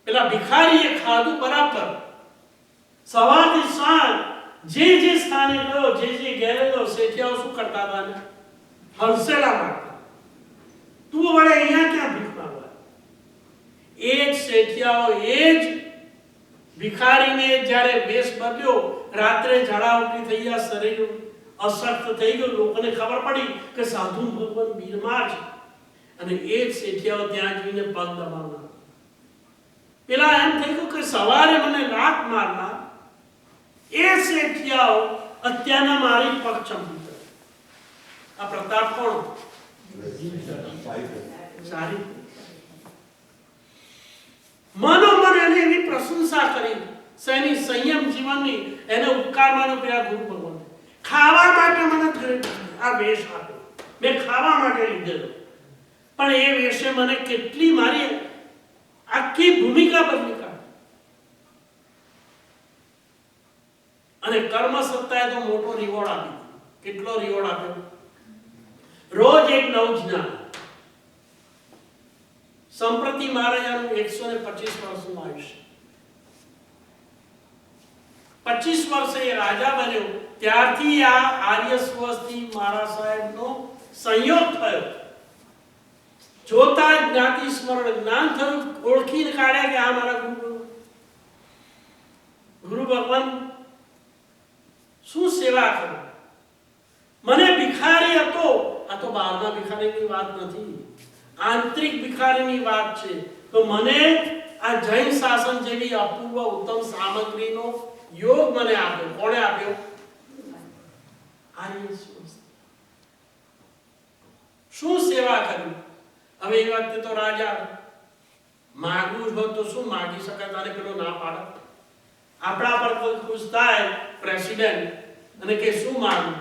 પેલા ભિખારીએ ખાધું બરાબર, સવારથી સાંજ જે સ્થાને ગયો, જે ગયેલો, શેઠિયાઓ શું કરતા હતા ને? હલસેલા મારતા. તું વળે અહીંયા ક્યાં ભીખ માંગવા? એ જ શેઠિયાઓ એ જ ભિખારીને જ્યારે વેશ બદલ્યો, રાત્રે ઝાડા ઉલટી થઈ ગયા, શરીર અશક્ત થઈ ગયું, લોકોને ખબર પડી કે સાધુ ભગવાન બીમાર છે, અને એ જ શેઠિયાઓ ત્યાં જઈને પગ દબાવના. પેલા એમ થઈ ગયું કે સવારે મને લાત મારનાર એ શેઠિયાઓ અત્યારના મારી પગ ચંપી કરે. આ પ્રતાપ કોણ? સારી મનોમન એની એવી પ્રશંસા કરી, એની સંયમ જીવનની, એને ઉપકારવાનો પેલા ગુરુ ભગવાન. ખાવા માટે મને આ વેશ આપ્યો, મેં ખાવા માટે લીધેલો, પણ એ વેશે મને કેટલી મારી આખી ભૂમિકા બદલી કાઢી. અને કર્મ સત્તાએ તો મોટો રિવોર્ડ આપ્યો. કેટલો રિવોર્ડ આપ્યો? રોજ એક નવું જ્ઞાન. સંપ્રતિ મહારાજાનું 125 વર્ષનું આયુષ્ય. 25 વર્ષે એ રાજા બન્યો ત્યારથી આ આર્ય સ્વસ્થી મહારાજ સાહેબનો સંયોગ થયો. જોતા જ્ઞાતિ સ્મરણ જ્ઞાન થયું, ઓળખીને કાઢ્યા કે આ મારા ગુરુ ભગવાન શું સેવા કરું. મને ભિખારી હતો, આ તો બહારના ભિખારીની વાત નથી, આંતરિક ભિખારીની વાત છે. તો મને આ જૈન શાસન જેવી અપૂર્વ ઉત્તમ સામગ્રીનો યોગ મને આપ્યો. કોણે આપ્યો? શું સેવા કરી? હવે એ વખતે તો રાજા માગવું જ હોત તો શું માગી શકાય? તારે પેલો ના પાડે. આપણા પર કોઈ ખુશ થાય પ્રેસિડેન્ટ અને કે શું માગું,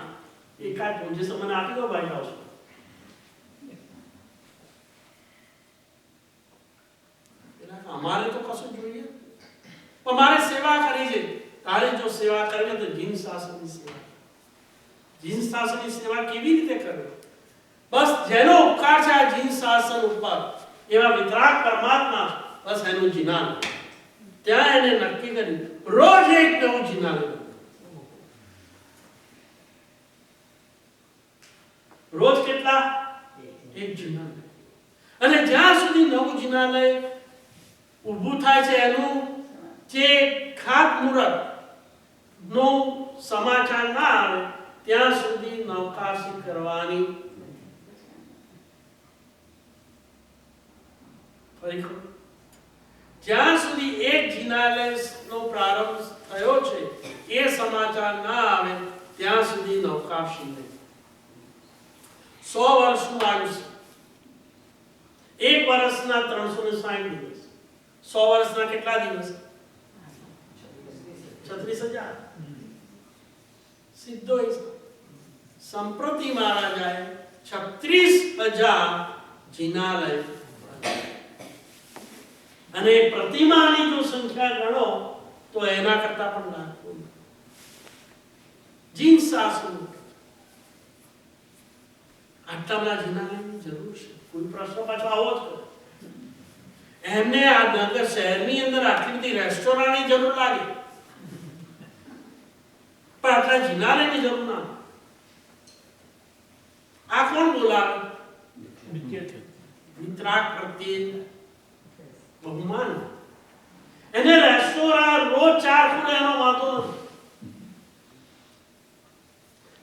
એકાદ પોઝિશન મને આપી દો વ્હાઇટ હાઉસ. અમારે તો કશું જોઈએ, પણ મારે સેવા કરી છે. તારે જો સેવા કરવી તો જીન શાસનની સેવા. જીન શાસનની સેવા કેવી રીતે કરવી, બસ જેનો ઉપકાર છે આ જીન શાસન ઉપર એવા વિતરાગ પરમાત્મા, બસ એનું જીનાલ. ત્યાં એને નક્કી કર્યું રોજ એક નવું જીનાલ, રોજ કેટલા? એક જીનાલ. અને જ્યાં સુધી નવું જીનાલય ઊભું થાય છે એનું જે ખાતમુહૂર્ત નો સમાચાર ના આવે ત્યાં સુધી નવકાશી કરવાની. જ્યાં સુધી એક જિનાલયનો પ્રારંભ થયો છે એ સમાચાર ના આવે ત્યાં સુધી નવકાશી નહીં. 100 વર્ષનું આયુષ્ય, એક વર્ષના 360 દિવસ, 100 વર્ષના કેટલા દિવસ? 36,000. સીધો સંપ્રતિ મહારાજાએ 36,000 જિનાલય, અને પ્રતિમાની જો સંખ્યા ગણો તો એના કરતા પણ લાખો. જીન શાસન આટલા બધા જિનાલયની જરૂર છે. કોઈ પ્રશ્ન પાછો આવો જ કરે. એમને આ નગર શહેરની અંદર આટલી બધી રેસ્ટોરન્ટની જરૂર લાગે, પણ આટલા જિનાલયની જરૂર ના. આ કોણ બોલાવે? વિતરાગ પ્રત્યે બહુમાન. એને રેસ્ટોરન્ટ રોજ 4 ખુલે એનો વાંધો નથી,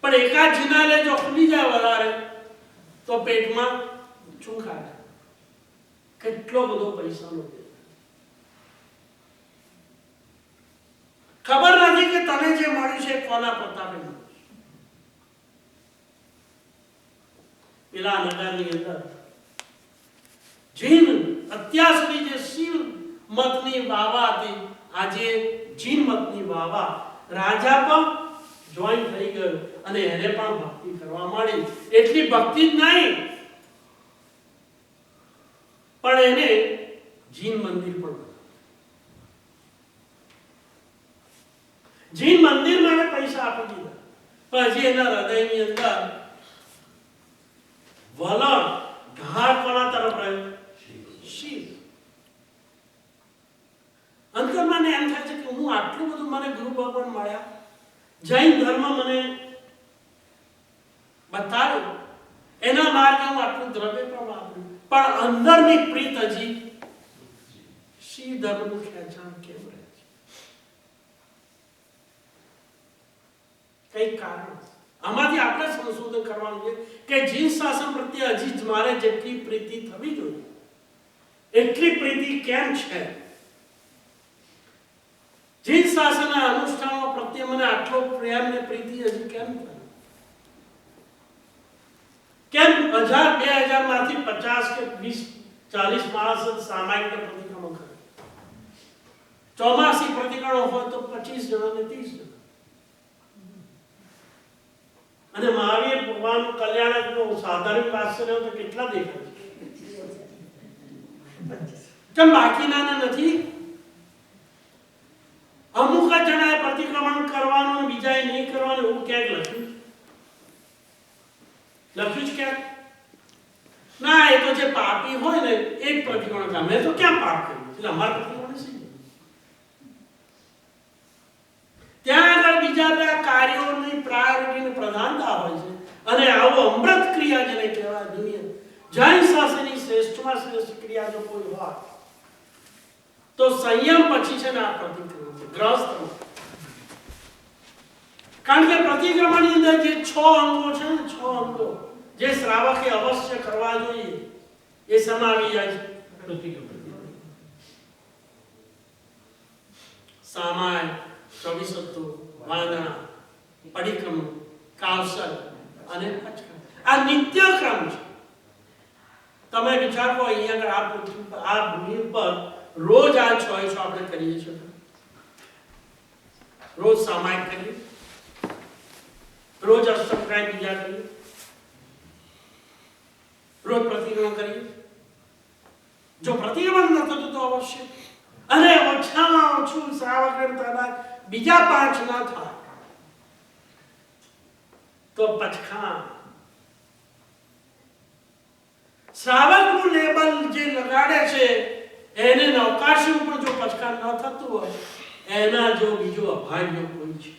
પણ એકાદ જિનાલય જો ખુલી જાય વધારે તો પેટમાં ચૂંખાય. કેટલો બધો પૈસાનો ખબર નથી કે તને જે મળ્યું છે કોના પ્રતાપે મળ્યું. પેલા નગરની અંદર જીન અત્યાર સુધી જે શિવ મતની વાવા હતી, આજે જીન મતની વાવા, રાજા પણ જોઈન થઈ ગયો અને એને પણ ભક્તિ કરવા માંડી. એટલી ભક્તિ જ નહીં, પણ એને જીન મંદિર પણ, જીન મંદિર માટે પૈસા આપી દીધા, પણ હજી એના હૃદયની અંદર વલણ ઢાળ કોના તરફ રહ્યો? શિવ. અંતરમાં એમ થાય છે કે હું આટલું બધું, મને ગુરુ ભગવાન મળ્યા, જૈન ધર્મ મને બતાવ્યો, એના માર્ગે હું આટલું દ્રવ્ય પણ વાપર્યું, પણ અંદરની પ્રીત હજી શિવ ધર્મનું ખેંચાણ કેમ રહે છે? કઈ કારણ? આમાંથી આપણે સંશોધન કરવાનું છે કે જીન શાસન પ્રત્યે હજી જ મારે જેટલી પ્રીતિ થવી જોઈએ એટલી પ્રીતિ કેમ છે? જીન શાસનના અનુષ્ઠાનો પ્રત્યે મને આટલો પ્રેમ ને પ્રીતિ હજી કેમ થાય? કેમ 1000-2000 માંથી 50 કે 20-40 માણસ જ સામાયિક પ્રતિક્રમણ કરે? ચોમાસી પ્રતિક્રમણ હોય તો 25 જણા ને 30 જણા. અને મહાવીર ભગવાન કલ્યાણકનો સાધારણ વાત્સલ્ય તો કેટલા દેખાય છે? કેમ બાકીના નથી? અમુક જ જણાએ પ્રતિક્રમણ કરવાનું અને બીજાએ નહીં કરવાનું એવું ક્યાંક લખ્યું? લખ્યું જ ક્યાંક? ના, એ તો જે પાપી હોય ને એ જ પ્રતિક્રમણ કરે. મેં તો ક્યાં પાપ કર્યું એટલે અમારા પ્રતિક્રમણ છે? ત્યાં આગળ બીજા બધા કાર્યોની પ્રાયોરિટીની પ્રધાનતા હોય છે. અને આવો અમૃત ક્રિયા જેને કહેવાય દુનિયા, જૈન શાસનની શ્રેષ્ઠમાં શ્રેષ્ઠ ક્રિયા જો કોઈ હોય તો સંયમ પછી છે ને આ પ્રતિક્રમણ છે. ગ્રસ્ત, કારણ કે પ્રતિક્રમણની અંદર જે 6 અંગો છે ને, 6 અંગો જે શ્રાવકે અવશ્ય કરવા જોઈએ એ સમાવી જાય છે. સામાય, 24 વાંદણા, પડિક્રમ, કાવસર અને આ નિત્યક્રમ છે. તમે વિચારો અહીંયા આગળ આ ભૂમિ ઉપર રોજ આ 6 આપણે કરીએ છીએ. રોજ સામાયિક કરીએ, રોજ અષ્ટપ્રાય બીજા કરીએ, રોજ પ્રતિક્રમણ કરીએ. જો પ્રતિક્રમણ ન થતું તો અવશ્ય, અને ઓછામાં ઓછું શ્રાવક બીજા 5 ના થાય તો પચખા શ્રાવકનું લેબલ જે લગાડે છે એને અવકાશી ઉપર જો પચખા ન થતું હોય એના જો બીજો અભાગ્ય કોઈ છે.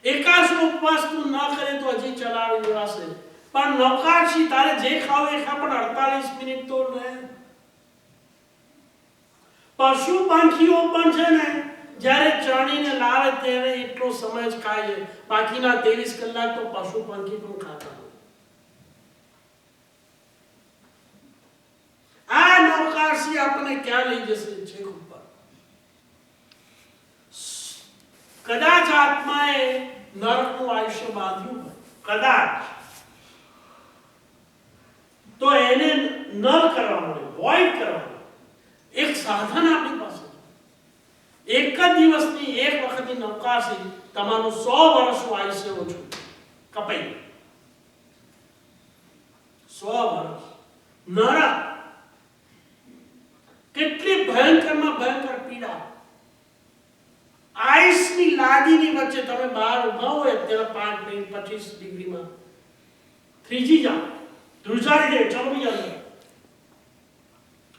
એકાદશો ઉપવાસ તું ન કરે તો હજી ચલાવી લેવાશે, પણ નવકાશી તારે જે ખાવ એ ખા, પણ 48 મિનિટ તો લે. પશુ પંખીઓ પણ છે ને જ્યારે ચણીને લાવે ત્યારે એટલો સમય જ ખાય છે, બાકીના 23 કલાક તો પશુ પંખી પણ ખાતા હોય. આ નવકાશી આપણને ક્યાં લઈ જશે? છેક ઉપર. કદાચ આત્માએ નરકનું આયુષ્ય બાંધ્યું હોય, કદાચ, તો એને નર કરવા મળે, વોઇડ કરવા મળે. એક સાધન આપણી પાસે, એક જ દિવસની એક વખતની નવકાશી તમારું 100 વર્ષનું આયુષ્ય ઓછું કપાઈ. 100 વર્ષ નરક. કેટલી ભયંકરમાં ભયંકર પીડા. આઈસની લાદીની વચ્ચે તમે બહાર ઉભા હોય અત્યારે 5 મિનિટ 25 ડિગ્રીમાં થ્રીજી જાઓ, ધ્રુજારી દે, ચમડી જાય.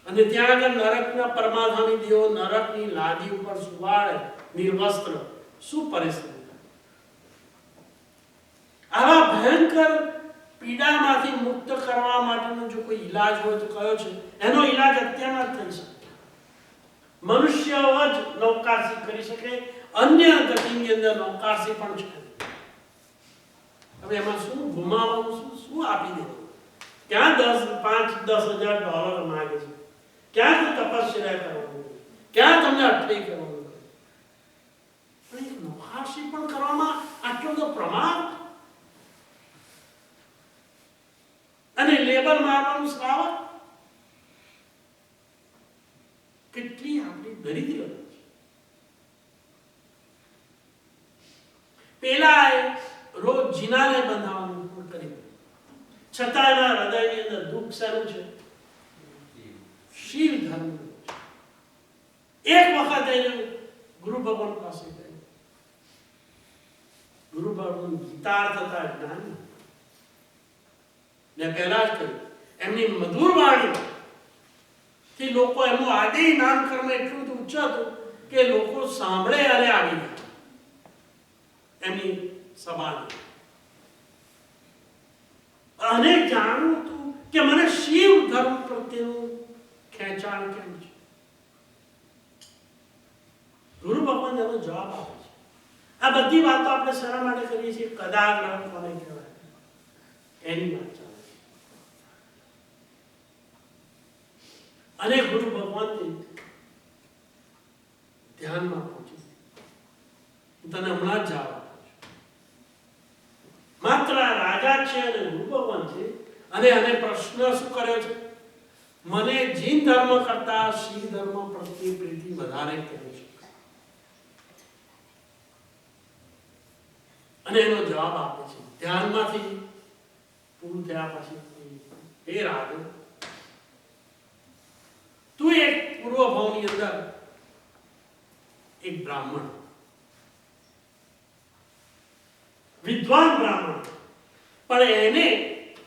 અને ત્યાં આગળ નરકના પરમાધામી દેવો નરકની લાદી ઉપર સુવાડે નિર્વસ્ત્ર. શું પરિસ્થિતિ? આવા ભયંકર પીડામાંથી મુક્ત કરવા માટેનો જો કોઈ ઈલાજ હોય તો કયો છે? એનો ઈલાજ અત્યારમાં જ થઈ શકે. મનુષ્ય જ નવકાશી કરી શકે, અન્ય ગતિની અંદર નવકાશી પણ છે. હવે એમાં શું ગુમાવવાનું? શું આપી દેવાનું? ક્યાં 5-10,000 માંગે છે? ક્યાં તપસ્યા કરવાનું? ક્યાં તમને અઠવાઈ કરવાનું? પણ એક નવકાશી પણ કરવામાં આટલો બધો પ્રમાદ અને લેબલ મારવાનું શ્રાવક. કેટલી આપણી દરિદ્ર છે. પેલા રોજ જીનાને બંધાવવાનું પણ કરી, છતાં એના હૃદયની અંદર દુઃખ શેનું છે? શિવ ધર્મ. એક વખત એને ગુરુ ભગવાન પાસે ગયો. ગુરુ ભગવાન ગીતાર્થ હતા, જ્ઞાની. મેં પહેલા જ કહ્યું, એમની મધુર વાણી થી લોકો એમનું આદિ નામકર્મ એટલું ઉચ્ચ હતું કે લોકો સાંભળે અને આવી ગયા એમની સભાને. અને જાણવું હતું કે મને શિવ ધર્મ પ્રત્યેનું ખેંચાણ કેમ છે. ગુરુ ભગવાન એનો જવાબ આપે છે. આ બધી વાતો આપણે શા માટે કરીએ છીએ? કદાચ નામ કોને કહેવાય એની વાત ચાલે છે. અને ગુરુ ભગવાન ધ્યાનમાં પહોંચી. તને હમણાં જ જવાબ આપું છું. માત્ર રાજા છે અને ગુરુ ભગવાન છે, અને એને પ્રશ્ન શું કર્યો છે? મને જીન ધર્મ કરતા શિવ ધર્મ પ્રત્યે પ્રીતિ વધારે કરી છે. અને એનો જવાબ આપે છે ધ્યાનમાંથી પૂરું થયા પછી. હે રાજ, તું એક પૂર્વ ભાવની અંદર એક બ્રાહ્મણ, વિદ્વાન બ્રાહ્મણ, પણ એને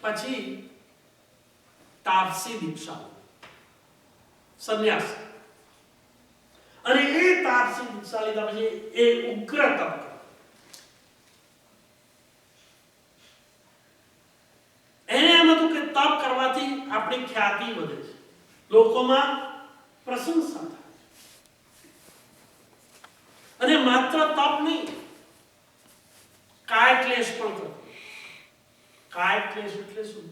પછી તાપસી દીક્ષા, સંન્યાસ. અને એ તાપસી દીક્ષા લીધા પછી એ ઉગ્ર તપ. એને એમ હતું કે તપ કરવાથી આપણી ખ્યાતિ વધે છે, લોકોમાં પ્રશંસા થાય. અને માત્ર તપ નહીં, કાય ક્લેશ પણ કરો. કાય ક્લેશ એટલે શું?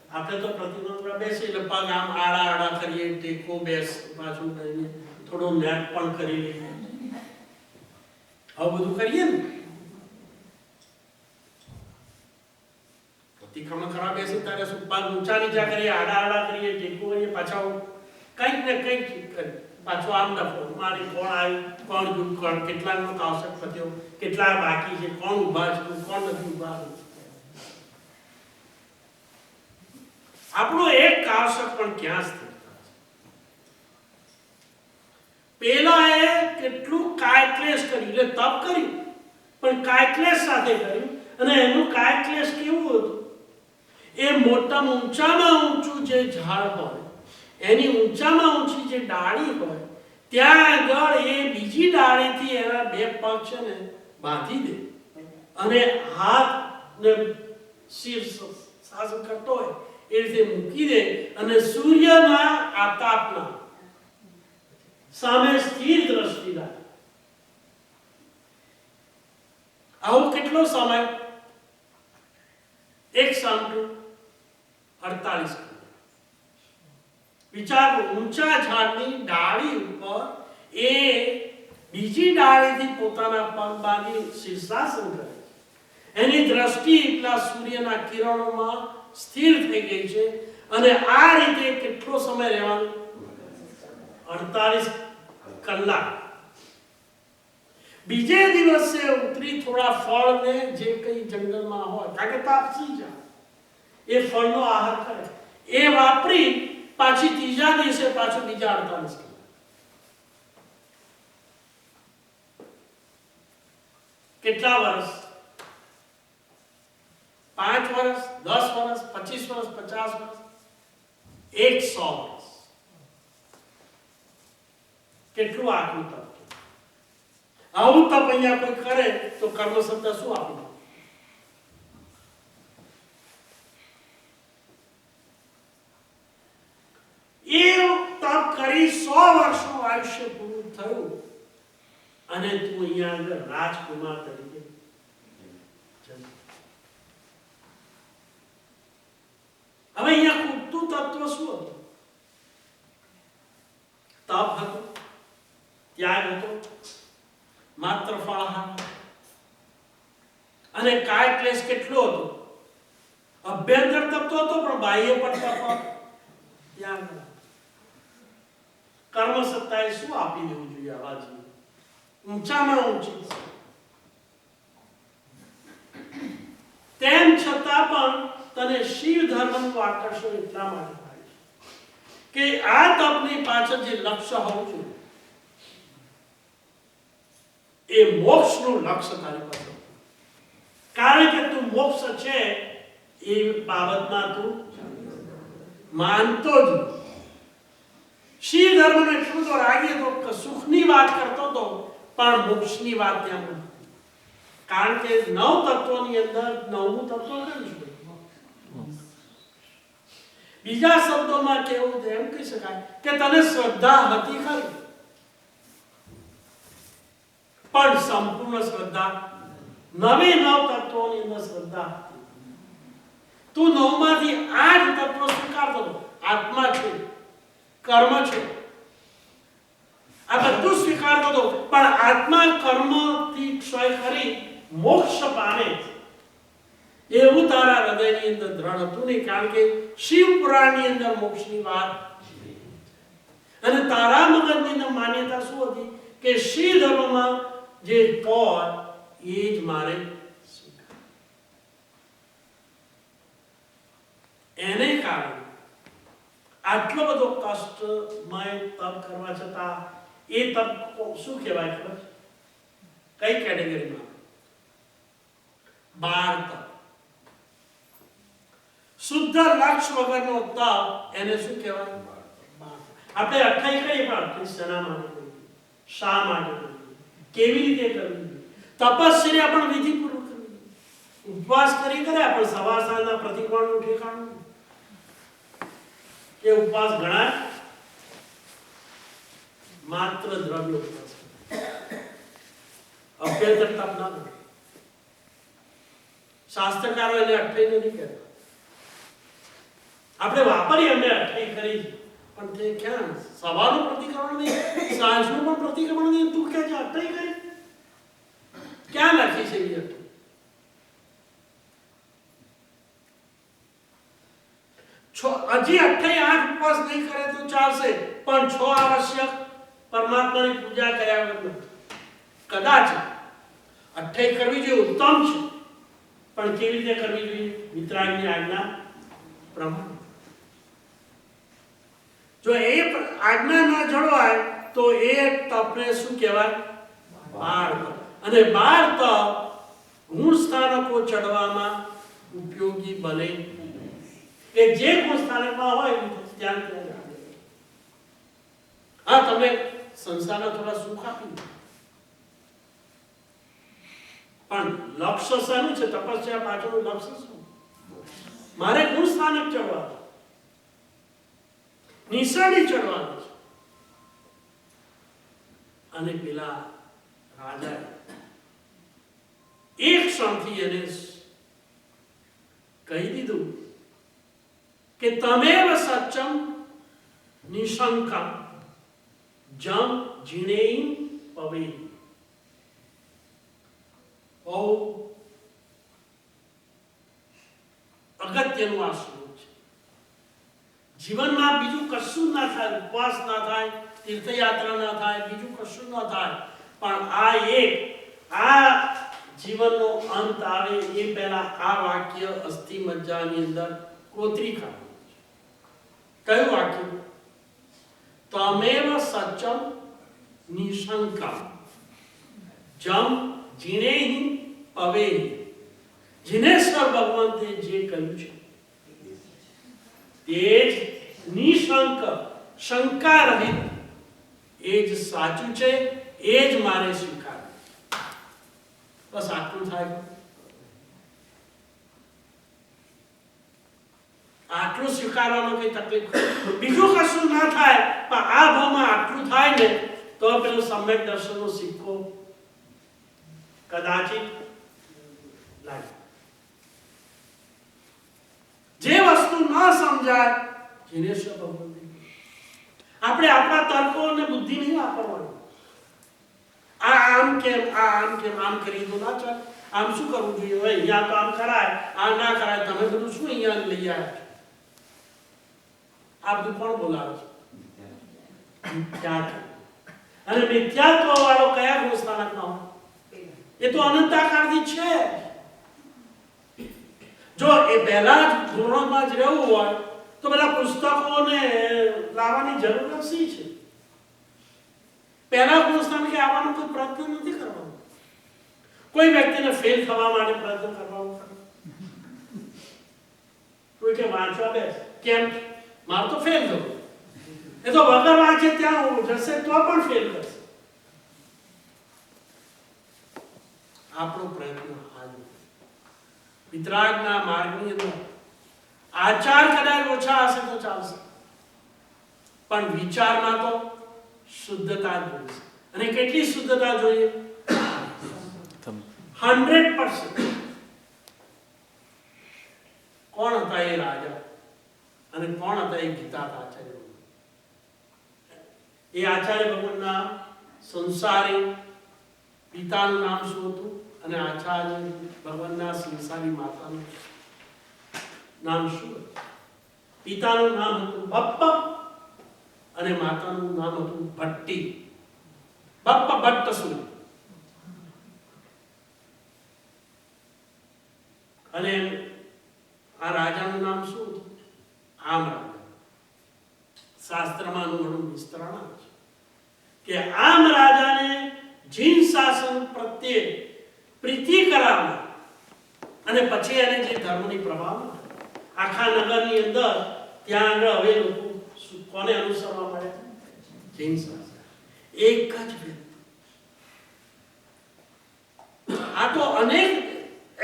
આપણે તો પ્રતિબંધ બેસી એટલે પગ આમ આડા આડા કરીએ, ટેકો બેસ પાછું કરીને થોડું નેટ પણ કરી લઈએ, આવું બધું કરીએ ને. પ્રતિક્રમણ કરવા બેસી ત્યારે શું પગ ઊંચા નીચા કરીએ, આડા આડા કરીએ, ટેકો કરીએ, પાછા કંઈક ને કંઈક કરીએ, પાછું આમ ડફો મારી, કોણ આવ્યું, કોણ દુઃખ, કોણ કેટલાનો કાવસક પત્યો, કેટલા બાકી છે, કોણ ઊભા છે, કોણ નથી ઊભા. આપણો એક કાવસક પણ ક્યાં સ્થિત? પેલા એ કેટલું કાયક્લેશ કર્યું, એટલે તપ કર્યું પણ કાયક્લેશ સાથે કર્યું. અને એનું કાયક્લેશ કેવું હતું? એ મોટામાં ઊંચામાં ઊંચું જે ઝાડ હોય, એની ઊંચામાં ઊંચી જે ડાળી હોય, ત્યાં આગળ એ બીજી ડાળીથી એના બે પગ છે ને બાંધી દે અને હાથ ને શિર શાસન કરતો હોય એ રીતે મૂકી દે અને સૂર્યના આતાપના સામે સ્થિર દ્રષ્ટિ રાખે. આવું કેટલો સમય? એક સાંટું 48 કલાક. વિચારો, ઊંચા ઝાડની ડાળી ઉપર એ બીજી ડાળીથી પોતાના પગ બાંધી શીર્ષાસન કરે છે. એની દ્રષ્ટિ એટલા સૂર્યના કિરણોમાં સ્થિર થઈ ગઈ છે અને આ રીતે કેટલો સમય રહેવાનું? 48 કલાક. બીજે દિવસે ઉતરી થોડા ફળ ને જે કઈ જંગલમાં હોય, કારણ કે તાપસી જાય, એ ફળનો આહાર કરે, એ વાપરી પાછી ત્રીજા દિવસે પાછું બીજા 48 કલાક. કેટલા વર્ષ? 5 વર્ષ, 10 વર્ષ, 25 વર્ષ, 50 વર્ષ, 100 વર્ષ. કેટલું આટલું તપ? આવું તપ અહીંયા કોઈ કરે તો કર્મસત્તા શું આપી દે? એ તપ કરી 100 વર્ષનું આયુષ્ય પૂરું થયું અને તું અહીંયા આગળ રાજકુમાર તરીકે. હવે અહીંયા ખૂટતું તત્વ શું હતું? તપ હતું, ત્યાગ હતો, માત્ર ફળાહાર અને કાય ક્લેશ કેટલો હતો? અભ્યંતર તપ તો હતો પણ બાહ્ય પણ તપ, ત્યાગ. કર્મ સત્તાએ શું આપી દેવું જોઈએ આવા જીવ? ઊંચામાં ઊંચી. તેમ છતાં પણ તને શિવ ધર્મનું આકર્ષણ એટલા માટે થાય છે કે આ તપની પાછળ જે લક્ષ્ય હોવું જોઈએ એ મોક્ષનું લક્ષ્ય તારી પાસે. કારણ કે તું મોક્ષ છે એ બાબતમાં તું માનતો જ. શિવ ધર્મને એટલું તો રાગીએ તો સુખની વાત કરતો હતો પણ મોક્ષની વાત ત્યાં નથી. કારણ કે 9 તત્વોની અંદર 9મું તત્વ કયું છે? બીજા શબ્દોમાં કેવું તો એમ કહી શકાય કે તને શ્રદ્ધા હતી ખરી પણ સંપૂર્ણ શ્રદ્ધા 9 તત્વોની અંદર શ્રદ્ધા હતી. તું 9માંથી 8 તત્વો સ્વીકારતો હતો. આત્મા છે, કર્મ છે, આ બધું સ્વીકારતો હતો પણ આત્મા કર્મથી ક્ષય કરી મોક્ષ પામે એવું તારા હૃદયની અંદર દ્રઢ હતું નહીં. કારણ કે શિવ પુરાણની અંદર મોક્ષની વાત અને તારા મગજની અંદર માન્યતા શું હતી કે શિવ ધર્મમાં જે પદ એ જ મારે એને કારણે આટલો બધો કષ્ટમય તપ કરવા છતાં એ તપ શું કહેવાય ખબર? કઈ કેટેગરીમાં? 12 તપ. શુદ્ધ લક્ષ્ય વગરનો તપ એને શું કહેવાય? આપણે 28 કહીએ પણ 28 શેના માટે કરીએ? શા માટે કરીએ? કેવી રીતે કરવી? તપસ્યા પણ વિધિપૂર્વક કરવી. ઉપવાસ કરી કરે આપણે સવાર સાંજના પ્રતિકોણનું ઠેકાણું એ ઉપવાસ ગણાય? માત્ર દ્રવ્ય ઉપવાસ, અભ્યંતર તપ ના ગણાય. શાસ્ત્રકારો એને 28 નથી કહેતા. આપણે વાપરીએ અમે 28 કરી પણ તે ક્યાં સવારનું પ્રતિક્રમણ નહીં, સાંજનું પણ પ્રતિક્રમણ નહીં. તું ક્યાં 28 કરી? ક્યાં લખી છે એ? હજી 28 ઉપવાસ નહીં કરે તો ચાલશે પણ 6 આવશ્યક પરમાત્માની પૂજા કર્યા વગર કદાચ 28 કરવી જોઈએ, ઉત્તમ છે પણ કેવી રીતે કરવી જોઈએ? વિતરાગની આજ્ઞા પ્રમાણે. જો એ આજ્ઞા ન જળવાય તો એ તપને શું કહેવાય? બાળ તપ. અને બાળ તપ ગુણ સ્થાનકો ચડવામાં ઉપયોગી બને. એ જે ગુણ સ્થાનકમાં હોય ત્યાં હા, તમે સંસારના થોડા સુખ આપી, પણ લક્ષ્ય શાનું છે? તપસ્યા પાછળનું લક્ષ્ય શું? મારે ગુણ સ્થાનક ચડવાનું, નિશાની ચડવાનું છે. અને પેલા રાજા એક ક્ષણથી એને કહી દીધું કે તમેવ સચ્ચમ નિશંકમ જમ જીણેય પવે. બહુ અગત્યનું આ શ્લોક છે. જીવનમાં બીજું કશું ના થાય, ઉપવાસ ના થાય, તીર્થયાત્રા ના થાય, બીજું કશું ના થાય, પણ આ જીવનનો અંત આવે એ પહેલા આ વાક્ય અસ્થિ મજ્જાની અંદર કોતરી કાઢવું છે. કયું વાક્ય? તમેવ સચ્ચમ નિશંકમ જમ જીણેહિ પવેહિ. જીનેશ્વર ભગવંતે જે કહ્યું છે તે જ નિશંક, શંકા રહિત, એ જ સાચું છે, એ જ મારે સ્વીકારવું. બસ આટલું થાય. આટલું સ્વીકારવામાં કઈ તકલીફ, બીજું કશું ના થાય, પણ આ ભાવમાં આટલું થાય ને તો પેલો સમ્યક દર્શનનો સિક્કો કદાચિત લાગે. જે વસ્તુ ન સમજાય, જીનેશ્વર ભગવંતે આપણે આપણા તર્કો અને બુદ્ધિ નહીં વાપરવાની. આ આમ કેમ, આ આમ કેમ, આમ કરી તો ના ચાલે, આમ શું કરવું જોઈએ, અહીંયા તો આમ કરાય, આ ના કરાય, તમે બધું શું અહીંયા લઈ આવ્યા છો? આ બધું કોણ બોલાવે છે? મિથ્યાત્વ. અને મિથ્યાત્વ વાળો કયા ગુણ સ્થાનકમાં હોય? એ તો અનંતાકારથી છે. જો એ પહેલા જ ધોરણમાં જ રહેવું હોય તો પેલા પુસ્તકોને લાવવાની જરૂર નથી છે. પહેલા ગુણ સ્થાનકે આવવાનો કોઈ પ્રયત્ન નથી કરવાનો. કોઈ વ્યક્તિને ફેલ થવા માટે પ્રયત્ન કરવાનો. કોઈ કે વાંચવા બેસ, કેમ? મારે તો ફેલ થયું. એ તો વગર વાંચે ત્યાં જશે તો પણ ફેલ કરશે. આપણો પ્રયત્ન હાજર. વિતરાગના માર્ગની અંદર આચાર કદાચ ઓછા હશે તો ચાલશે, પણ વિચારમાં તો શુદ્ધતા જોઈએ. અને કેટલી શુદ્ધતા જોઈએ? 100%. કોણ હતા એ રાજા અને કોણ હતા એ ગીતા આચાર્ય? એ આચાર્ય ભગવાનના સંસારી પિતાનું નામ શું હતું અને આચાર્ય ભગવાનના સંસારી માતાનું નામ શું હતું? પિતાનું નામ હતું બપ્પા અને માતાનું નામ હતું ભટ્ટી. બપ્પા ભટ્ટ શું? અને આ રાજાનું નામ શું હતું? આમ રાજા. શાસ્ત્રમાં ઘણું વિસ્તરણ છે કે આમ રાજાને જીન શાસન પ્રત્યે પ્રીતિ કરાવી અને પછી એને જે ધર્મની પ્રભાવ આખા નગરની અંદર ત્યાં આગળ હવે લોકો કોને અનુસરવા મળે? જીન શાસન. એક જ વ્યક્તિ. આ તો અનેક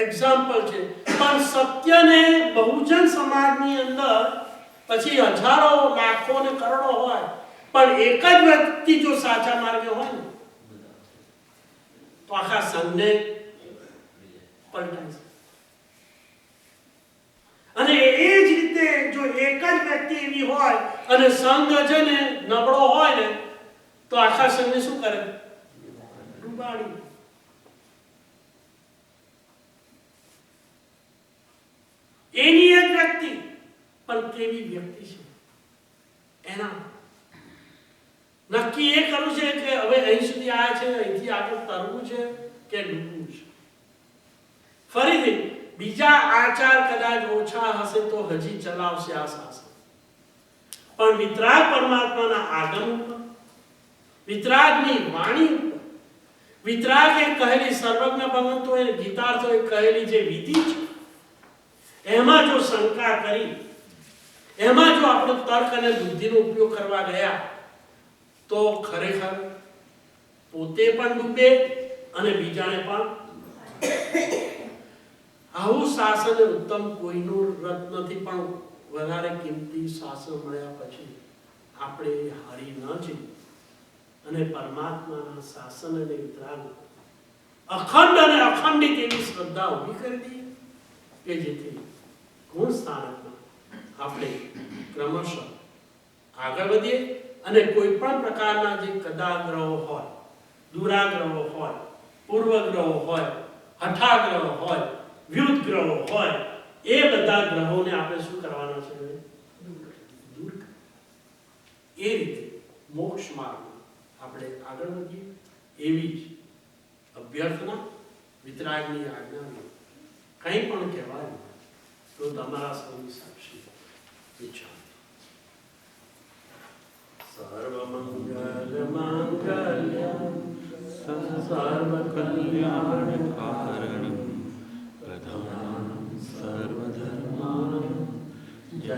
એક્ઝામ્પલ છે, પણ સત્યને બહુજન સમાજની અંદર પછી હજારો, લાખો ને કરોડો હોય, પણ એક જ વ્યક્તિ જો સાચા માર્ગે હોય ને તો આખા સંઘને પલટાય છે. અને એ જ રીતે જો એક જ વ્યક્તિ એવી હોય અને સંઘ છે ને નબળો હોય ને તો આખા સંઘને શું કરે? ડૂબાડી. એની એક વ્યક્તિ, પણ કેવી વ્યક્તિ છે એના નક્કી એ કરવું છે કે હવે અહીં સુધી આવ્યા છે, અહીંથી આગળ તરવું છે કે ડૂબવું છે. ફરીથી બીજા આચાર કદાચ ઓછા હશે તો હજી ચલાવશે આ શાસન. પણ વિતરાગ પરમાત્માના આગમ ઉપર, વિતરાગની વાણી ઉપર, વિતરાગે કહેલી સર્વજ્ઞ ભગવંતોએ ગીતાર્થોએ કહેલી જે વિધિ છે એમાં જો શંકા કરી, એમાં જો આપણો તર્ક અને બુદ્ધિનો ઉપયોગ કરવા ગયા તો ખરેખર પોતે પણ ડૂબે અને બીજાને પણ. આવું શાસન ઉત્તમ કોઈનું રત નથી, પણ વધારે કિંમતી શાસન મળ્યા પછી આપણે હારી ન જઈએ અને પરમાત્માના શાસન અને વિતરાગ અખંડ અને અખંડિત એવી શ્રદ્ધા ઊભી કરી દઈએ કે જેથી ગુણ સ્થાનકમાં આપણે ક્રમશઃ આગળ વધીએ અને કોઈ પણ પ્રકારના જે કદાગ્રહો હોય, દુરાગ્રહો હોય, પૂર્વગ્રહો હોય, હઠાગ્રહો હોય, વ્યુત ગ્રહો હોય, એ બધા ગ્રહોને આપણે શું કરવાના છે? દૂર. એ રીતે મોક્ષ માર્ગમાં આપણે આગળ વધીએ એવી જ અભ્યર્થના, વિતરાગની આજ્ઞા. કંઈ પણ કહેવાય તો તમારા સૌની સાક્ષી ઈચ્છા. સર્વમંગલમાંગલ્યં સર્વકલ્યાણકારણં પ્રધાનં સર્વધર્માણાં જય